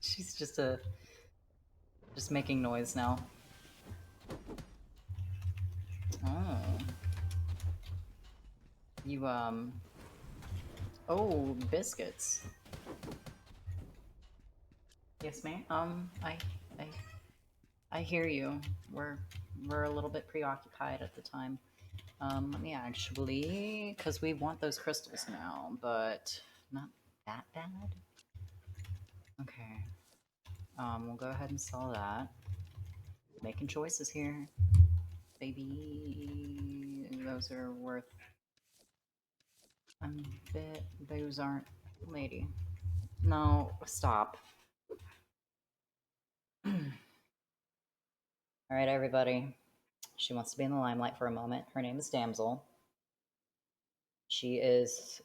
she's just making noise now. Oh, you oh, biscuits. Yes, ma'am. I, I hear you. We're a little bit preoccupied at the time. Let me actually, because we want those crystals now, but not that bad. Okay. We'll go ahead and sell that. Making choices here, baby. Those are worth a bit. Those aren't, lady. No, stop. All right, everybody. She wants to be in the limelight for a moment. Her name is Damsel. She is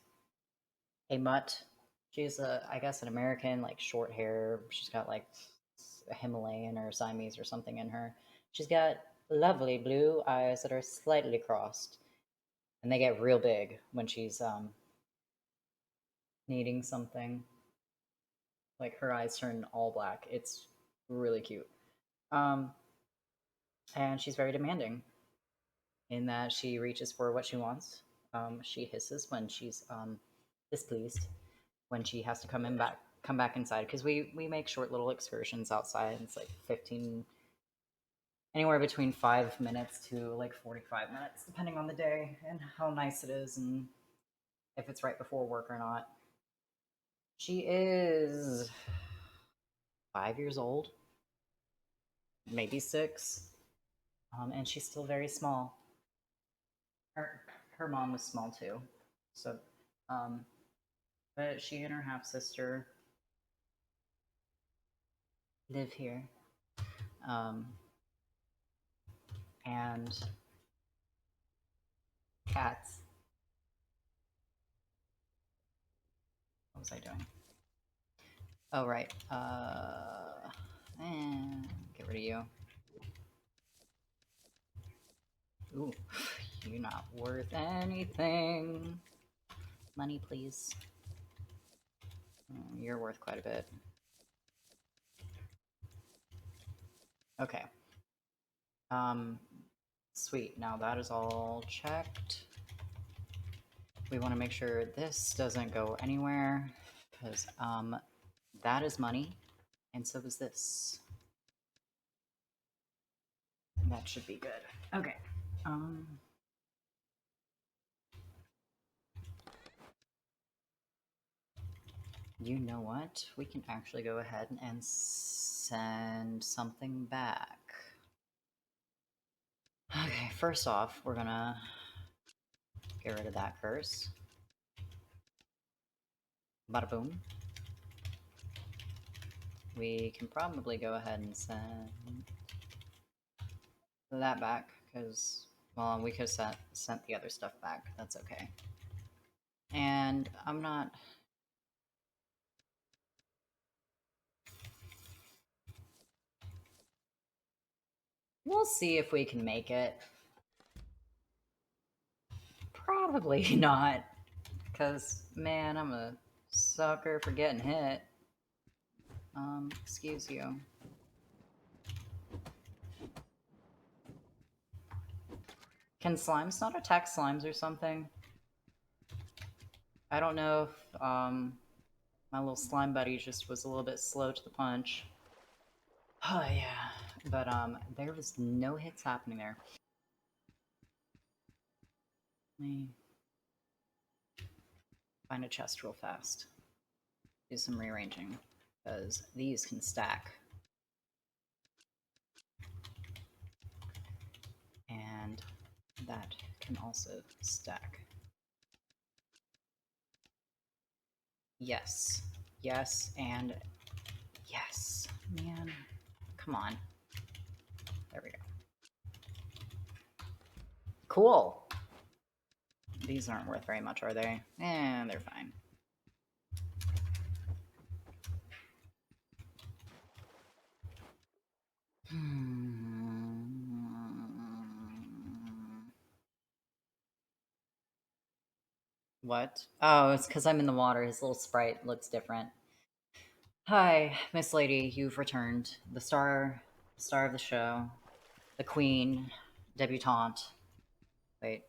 a mutt. She's I guess, an American, like short hair. She's got like a Himalayan or Siamese or something in her. She's got lovely blue eyes that are slightly crossed, and they get real big when she's needing something. Like her eyes turn all black. It's really cute. Um, and she's very demanding in that she reaches for what she wants. She hisses when she's displeased, when she has to come back inside, because we make short little excursions outside. It's like 15, anywhere between 5 minutes to like 45 minutes, depending on the day and how nice it is and if it's right before work or not. She is 5 years old, maybe 6, and she's still very small. Her mom was small too, so but she and her half sister live here, um, and cats. What was I doing? Oh right. And get rid of you. Ooh, you're not worth anything. Money, please. You're worth quite a bit. Okay. Sweet. Now that is all checked. We want to make sure this doesn't go anywhere, because that is money, and so is this. That should be good. Okay. You know what? We can actually go ahead and send something back. Okay, first off, we're gonna get rid of that curse. Bada boom. We can probably go ahead and send that back, because, well, we could have sent the other stuff back. That's okay. And I'm not... We'll see if we can make it. Probably not, because, man, I'm a sucker for getting hit. Excuse you. Can slimes not attack slimes or something? I don't know if, my little slime buddy just was a little bit slow to the punch. Oh, yeah. But, there was no hits happening there. Let me find a chest real fast. Do some rearranging, because these can stack. And that can also stack. Yes. Yes, and yes. Man, come on. There we go. Cool. These aren't worth very much, are they? Eh, they're fine. What? Oh, it's because I'm in the water. His little sprite looks different. Hi, Miss Lady. You've returned. The star of the show. The Queen Debutante. Wait.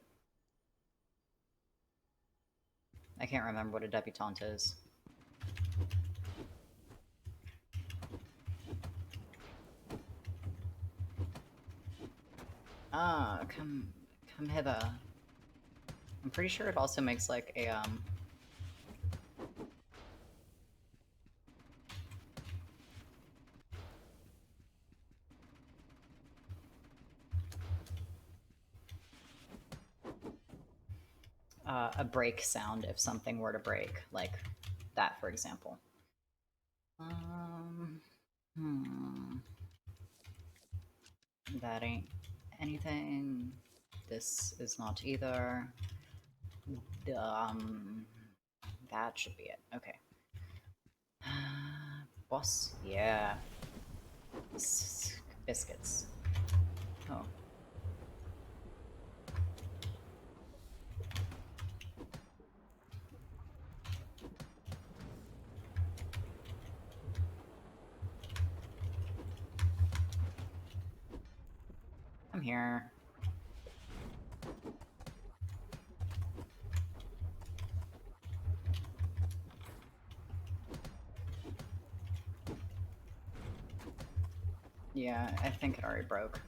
I can't remember what a debutante is. Ah, come hither. I'm pretty sure it also makes like a break sound if something were to break, like that, for example. That ain't anything. This is not either. That should be it. Okay. Boss? Yeah. Biscuits. Oh. I'm here. Yeah, I think it already broke.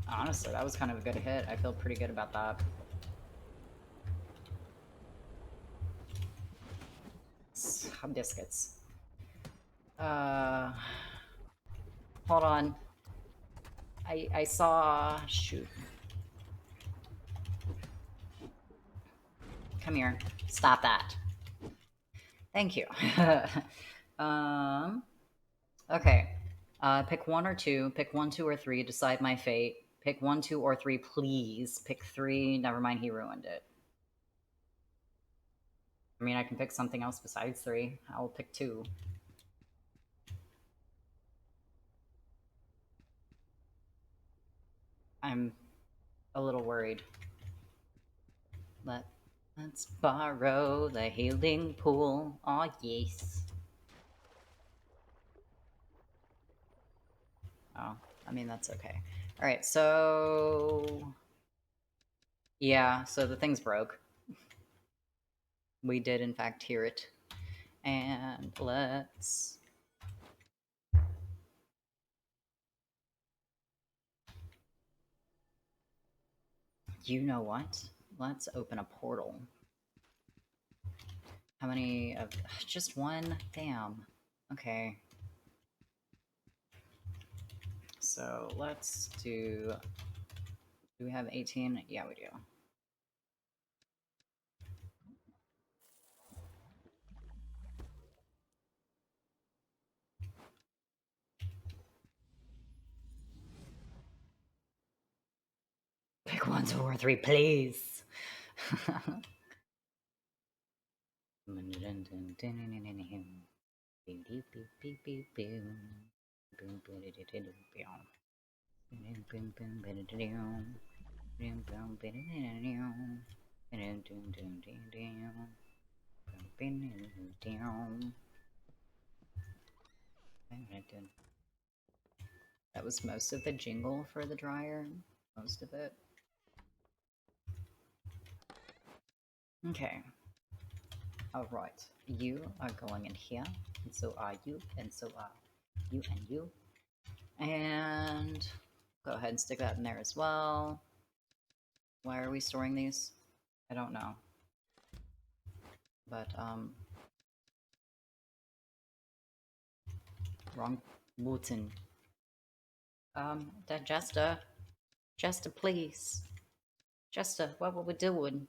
Honestly, that was kind of a good hit. I feel pretty good about that. Biscuits. Hold on. I saw... Shoot. Come here. Stop that. Thank you. Okay. Pick one or two. Pick one, two, or three. Decide my fate. Pick one, two, or three, please. Pick three. Never mind, he ruined it. I mean, I can pick something else besides three. I'll pick two. I'm a little worried. Let's borrow the healing pool. Aw, yes. Oh, I mean, that's okay. Alright, so... Yeah, so the thing's broke. We did, in fact, hear it. And let's... You know what? Let's open a portal. How many of... Just one? Damn. Okay. So let's do... Do we have 18? Yeah, we do. Pick one, two, or three, please. That was most of the jingle for the dryer. Most of it. Okay. Alright. You are going in here, and so are you, and so are you and you. And go ahead and stick that in there as well. Why are we storing these? I don't know. But, wrong button. Jester, please. Jester, what were we doing?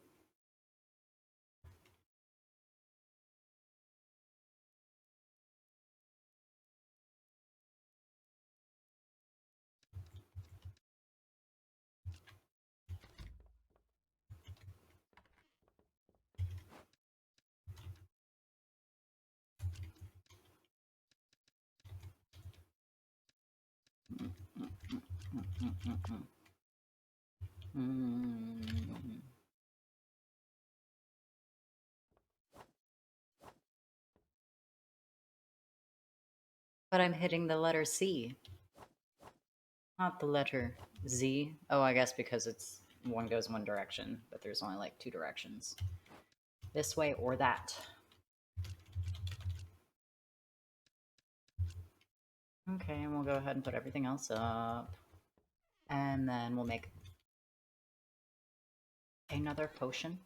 But I'm hitting the letter C. Not the letter Z. Oh, I guess because it's one goes one direction, but there's only like two directions. This way or that. Okay, and we'll go ahead and put everything else up. And then we'll make another potion.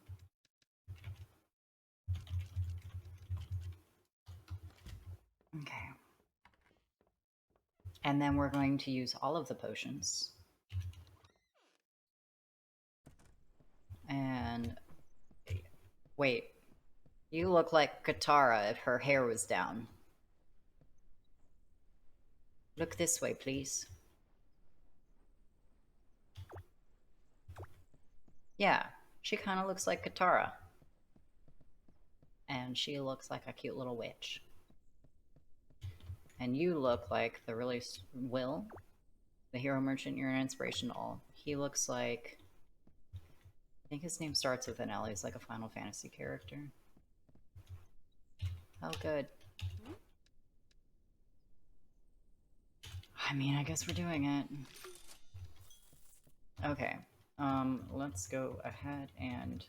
Okay. And then we're going to use all of the potions. And wait, you look like Katara if her hair was down. Look this way, please. Yeah, she kind of looks like Katara. And she looks like a cute little witch. And you look like the really Will, the hero merchant. You're an inspiration to all. He looks like, I think his name starts with an L. He's like a Final Fantasy character. Oh, good. I mean, I guess we're doing it. Okay. Let's go ahead and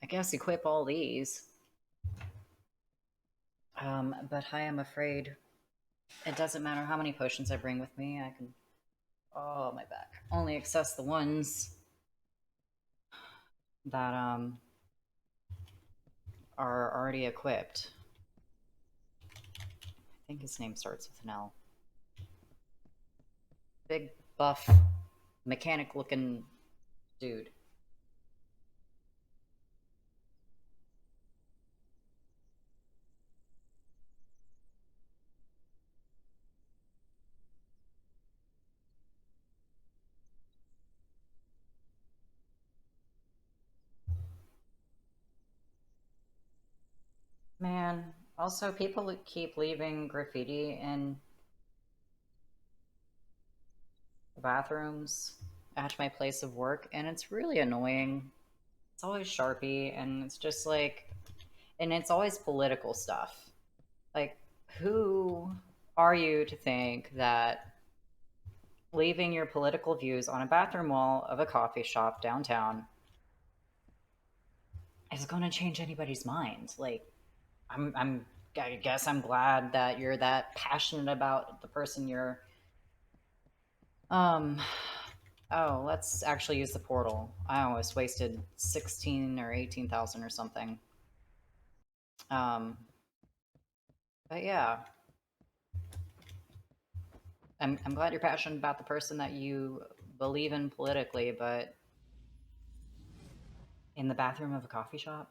I guess equip all these. But I am afraid it doesn't matter how many potions I bring with me. I can, oh, my back, only access the ones that are already equipped. I think his name starts with an L. Big buff mechanic looking dude. Man, also people keep leaving graffiti in the bathrooms at my place of work, and it's really annoying. It's always Sharpie, and it's just like, and it's always political stuff. Like, who are you to think that leaving your political views on a bathroom wall of a coffee shop downtown is going to change anybody's mind? Like, I guess I'm glad that you're that passionate about the person you're. Um, oh, let's actually use the portal. I almost wasted 16 or 18,000 or something. Um, but yeah, I'm glad you're passionate about the person that you believe in politically, but in the bathroom of a coffee shop?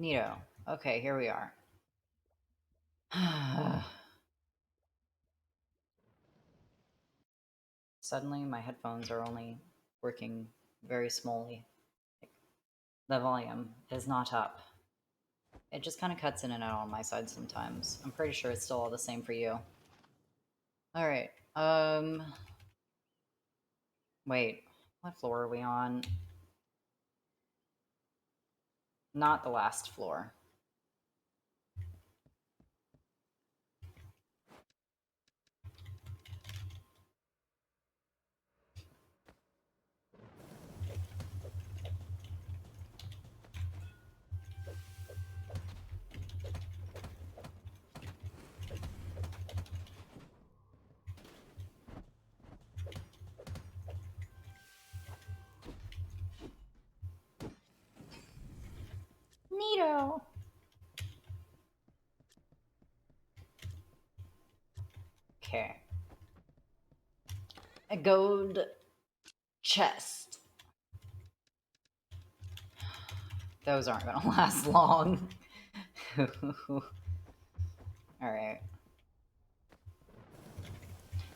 Neato. Okay, here we are. Suddenly, my headphones are only working very smallly. The volume is not up. It just kind of cuts in and out on my side sometimes. I'm pretty sure it's still all the same for you. Alright, wait. What floor are we on? Not the last floor. Neato! Okay. A gold chest. Those aren't gonna last long. Alright.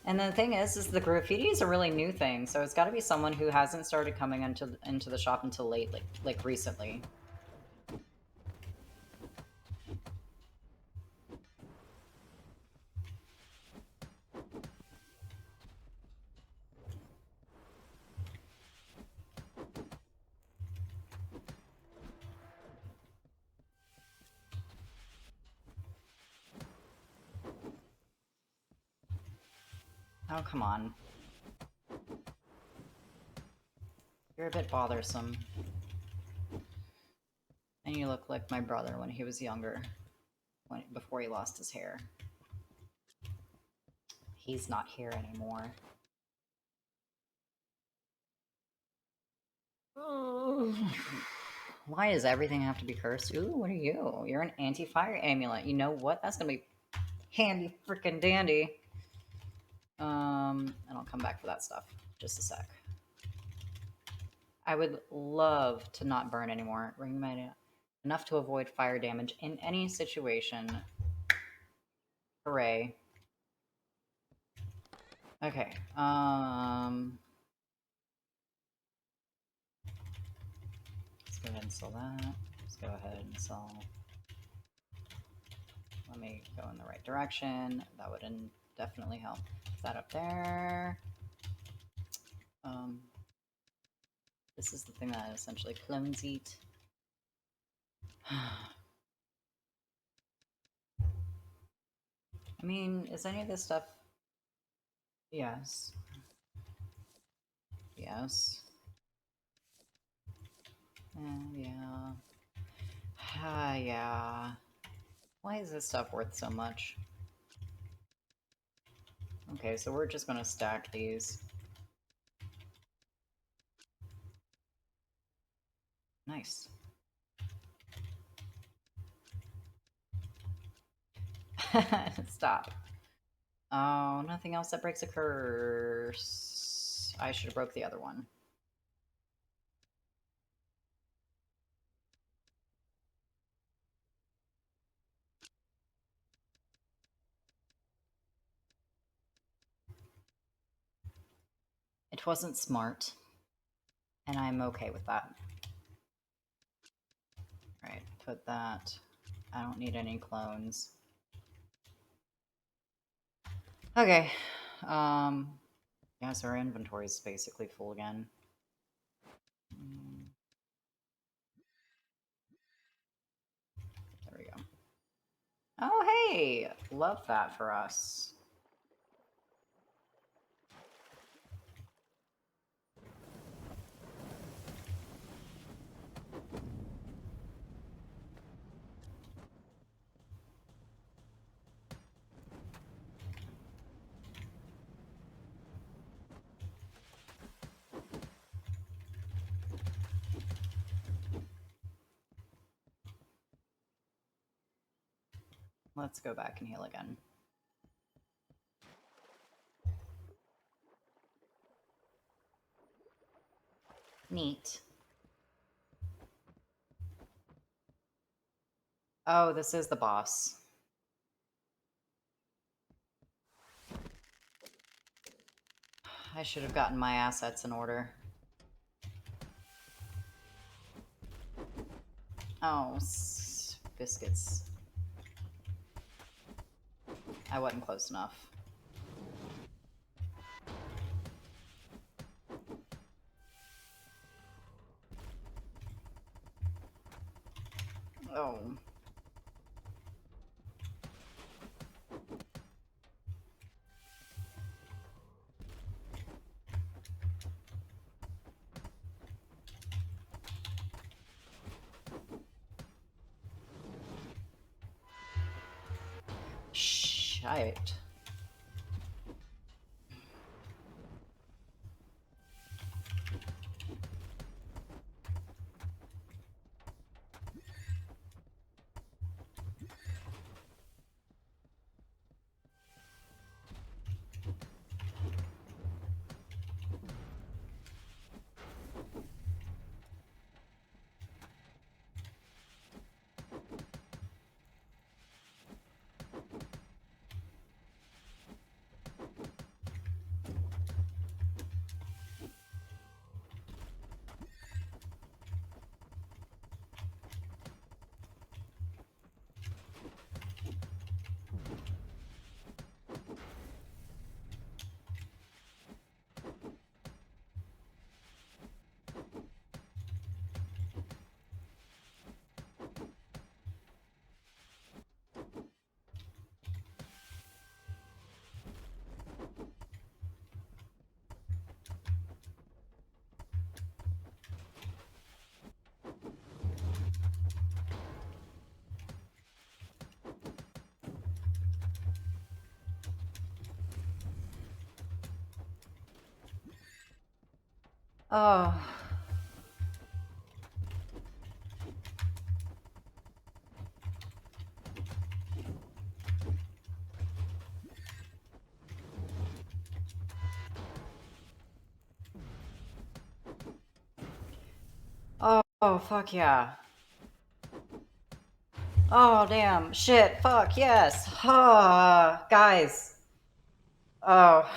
And the thing is the graffiti is a really new thing, so it's got to be someone who hasn't started coming into the shop until lately, like recently. Oh, come on. You're a bit bothersome. And you look like my brother when he was younger, before he lost his hair. He's not here anymore. Why does everything have to be cursed? Ooh, what are you? You're an anti-fire amulet. You know what? That's gonna be handy freaking dandy. And I'll come back for that stuff. Just a sec. I would love to not burn anymore. Ring my Enough to avoid fire damage in any situation. Hooray. Okay, let's go ahead and sell that. Let's go ahead and sell... Let me go in the right direction. That would definitely help. Is that up there? This is the thing that essentially clones eat. I mean, is any of this stuff... Yes. Yes. Yeah. Yeah. Why is this stuff worth so much? Okay, so we're just gonna stack these. Nice. Stop. Oh, nothing else that breaks a curse. I should have broke the other one. It wasn't smart, and I'm okay with that. Alright, put that. I don't need any clones. Okay. Yeah, so our inventory is basically full again. There we go. Oh, hey! Love that for us. Let's go back and heal again. Neat. Oh, this is the boss. I should have gotten my assets in order. Oh, biscuits. I wasn't close enough. Oh. Shite. Oh. Oh, fuck yeah. Oh, damn. Shit. Fuck. Yes. Guys. Oh.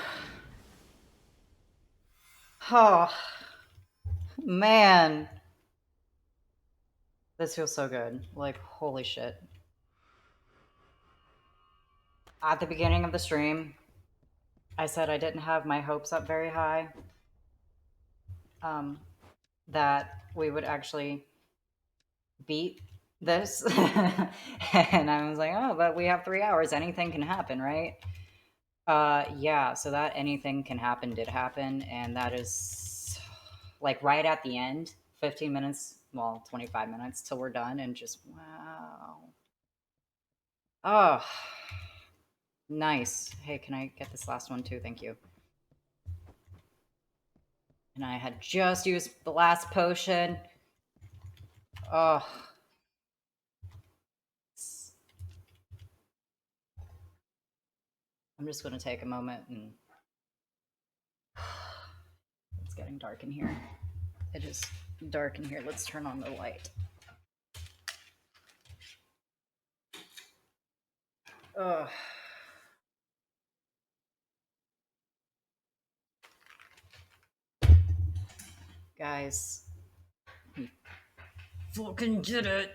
Oh. Man. This feels so good. Like, holy shit. At the beginning of the stream, I said I didn't have my hopes up very high. That we would actually beat this. And I was like, oh, but we have 3 hours. Anything can happen, right? Yeah, so that anything can happen did happen, and that is like right at the end, 15 minutes, well, 25 minutes till we're done, and just wow. Oh, nice. Hey, can I get this last one too? Thank you. And I had just used the last potion. Oh. I'm just going to take a moment and it's getting dark in here. It is dark in here. Let's turn on the light. Ugh. Guys, we fucking did it.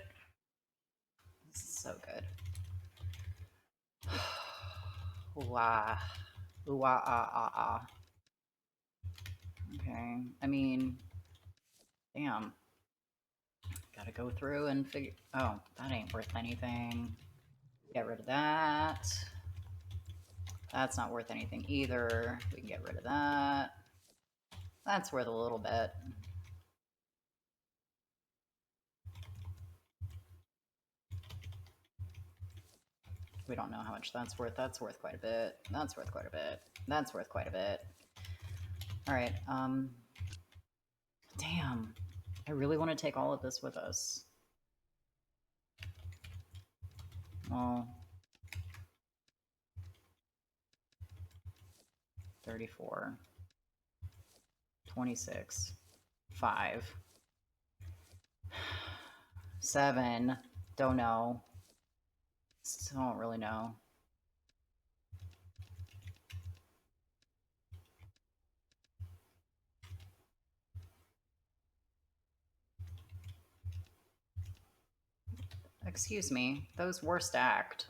This is so good. Wow. Ooh, ah, ah, ah, ah. Okay. I mean, damn. Gotta go through and figure. Oh, that ain't worth anything. Get rid of that. That's not worth anything either. We can get rid of that. That's worth a little bit. We don't know how much that's worth. That's worth quite a bit. That's worth quite a bit. That's worth quite a bit. Alright, damn. I really want to take all of this with us. Well, 34. 26. 5. 7. Don't know. Still don't really know. Excuse me, those were stacked.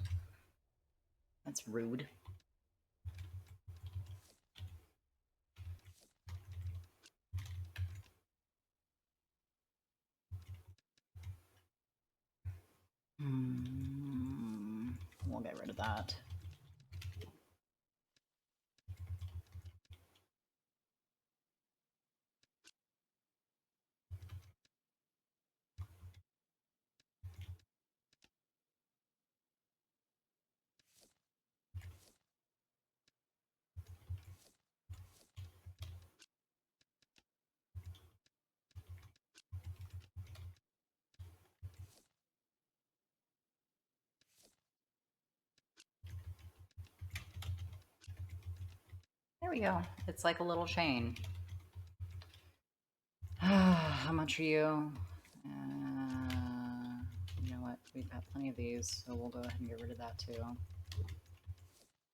That's rude. We'll get rid of that. There we go. It's like a little chain. How much are you? You know what? We've got plenty of these, so we'll go ahead and get rid of that too.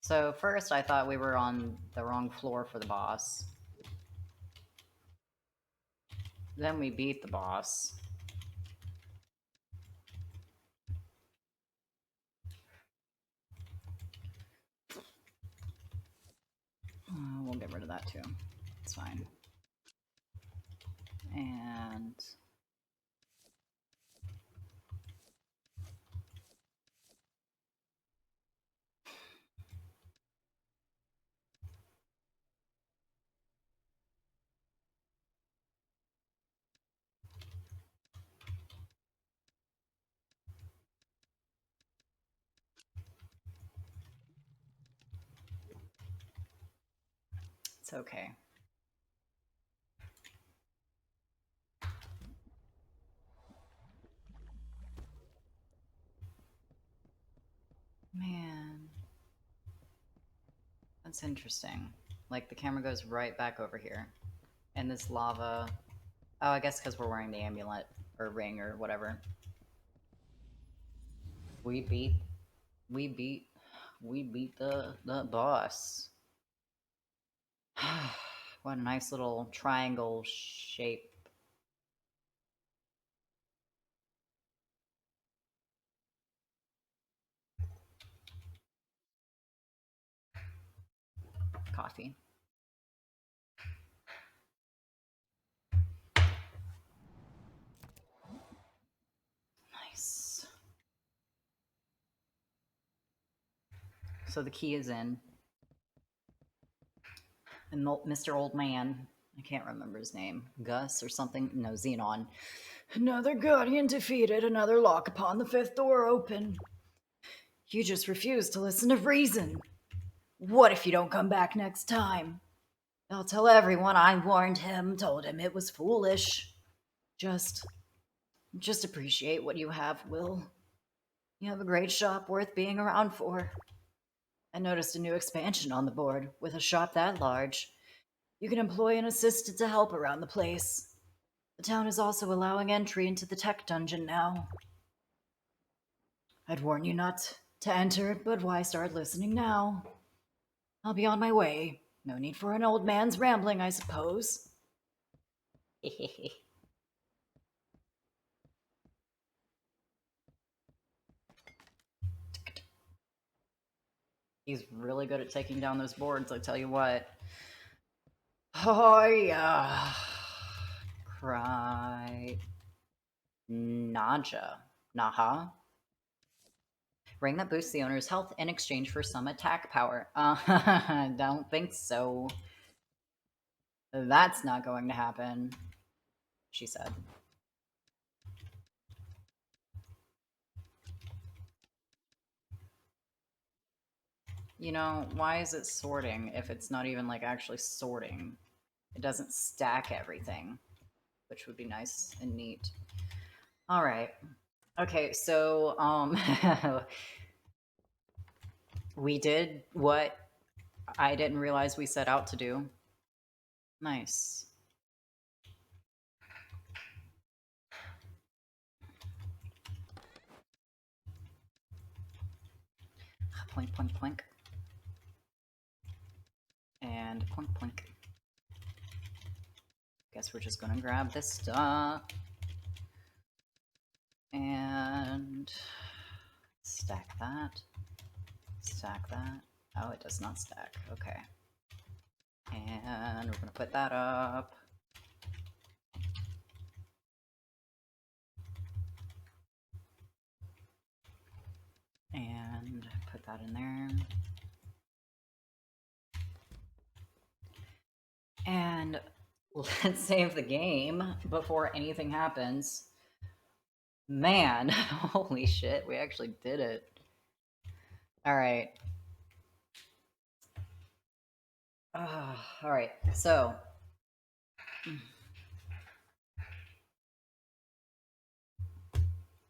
So first I thought we were on the wrong floor for the boss. Then we beat the boss. We'll get rid of that too. It's fine. And it's okay. Man. That's interesting. Like, the camera goes right back over here. And this lava... Oh, I guess because we're wearing the amulet, or ring, or whatever. We beat we beat we beat the boss. What a nice little triangle shape. Coffee. Nice. So the key is in. And Mr. Old Man, I can't remember his name, Gus or something. No, Xenon. Another guardian defeated, another lock upon the fifth door open. You just refuse to listen to reason. What if you don't come back next time? I'll tell everyone I warned him, told him it was foolish. Just appreciate what you have, Will. You have a great shop worth being around for. I noticed a new expansion on the board. With a shop that large, you can employ an assistant to help around the place. The town is also allowing entry into the tech dungeon now. I'd warn you not to enter, but why start listening now? I'll be on my way. No need for an old man's rambling, I suppose. He's really good at taking down those boards, I tell you what. Oh, yeah. Cry. Naja. Naha. Ring that boosts the owner's health in exchange for some attack power. Don't think so. That's not going to happen, she said. You know, why is it sorting if it's not even, like, actually sorting? It doesn't stack everything, which would be nice and neat. All right. Okay, so, we did what I didn't realize we set out to do. Nice. Plink, plink, plink. And plink, plink. Guess we're just gonna grab this stuff. And stack that. Stack that. Oh, it does not stack. Okay. And we're gonna put that up. And put that in there. And let's save the game before anything happens. Man, holy shit, we actually did it. Alright. Alright, so.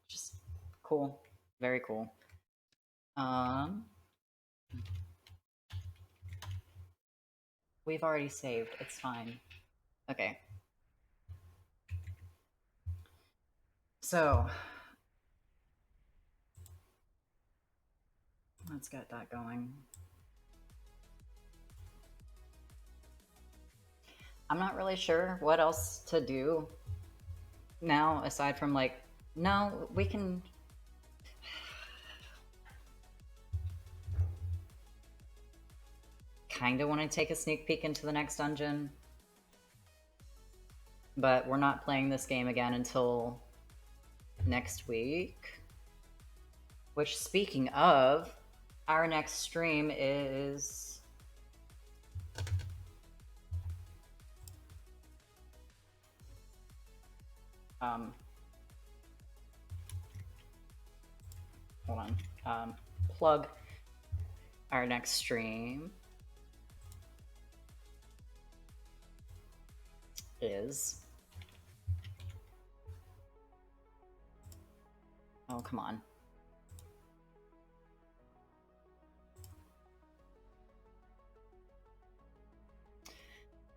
Just cool. Very cool. We've already saved. It's fine. Okay. So, let's get that going. I'm not really sure what else to do now, aside from, like, no, we can... Kind of want to take a sneak peek into the next dungeon. But we're not playing this game again until next week. Which, speaking of, our next stream is... hold on. Plug our next stream is... Oh, come on.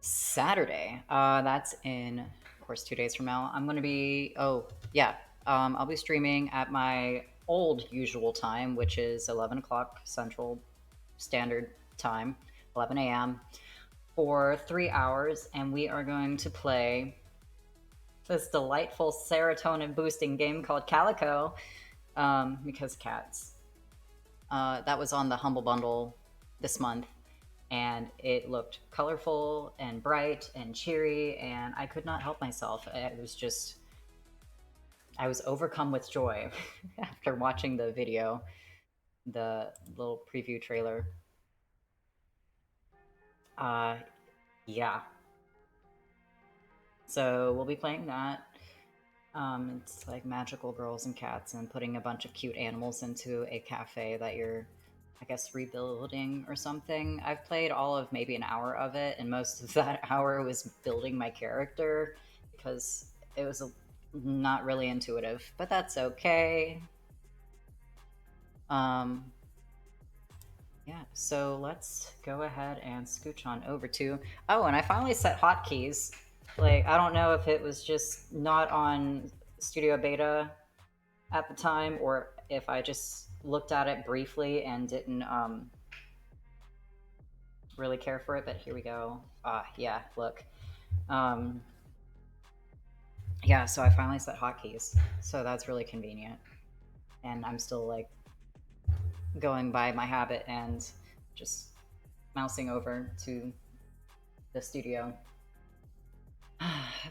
Saturday. That's in, of course, 2 days from now. I'm going to be... Oh, yeah. I'll be streaming at my old usual time, which is 11 o'clock Central Standard Time, 11 a.m., for 3 hours, and we are going to play this delightful serotonin boosting game called Calico, because cats. That was on the Humble Bundle this month, and it looked colorful and bright and cheery, and I could not help myself. It was just, I was overcome with joy after watching the video, the little preview trailer. Uh, yeah. So we'll be playing that. It's like magical girls and cats and putting a bunch of cute animals into a cafe that you're, I guess, rebuilding or something. I've played all of maybe an hour of it, and most of that hour was building my character because it was not really intuitive, but that's okay. Yeah, so let's go ahead and scooch on over to. Oh, and I finally set hotkeys. Like, I don't know if it was just not on Studio Beta at the time, or if I just looked at it briefly and didn't really care for it. But here we go. Yeah, look. Um, yeah, so I finally set hotkeys, so that's really convenient. And I'm still like going by my habit and just mousing over to the studio.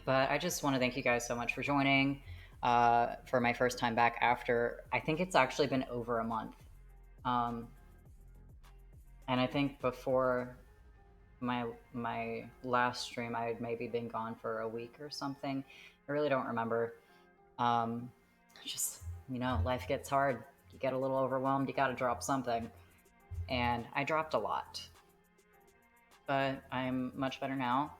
But I just want to thank you guys so much for joining for my first time back after, I think it's actually been over a month. Um, and I think before my last stream, I had maybe been gone for a week or something. I really don't remember. Um, just, life gets hard. You get a little overwhelmed, you gotta drop something. And I dropped a lot. But I'm much better now.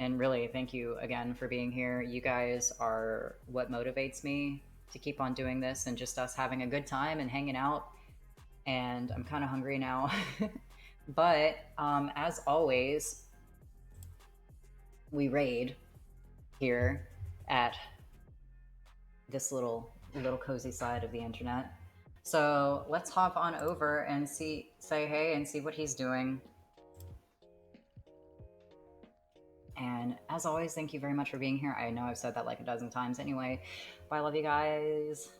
And really, thank you again for being here. You guys are what motivates me to keep on doing this and just us having a good time and hanging out. And I'm kind of hungry now. But as always, we raid here at this little cozy side of the internet. So let's hop on over and say hey and see what he's doing. And as always, thank you very much for being here. I know I've said that like a dozen times anyway, but I love you guys.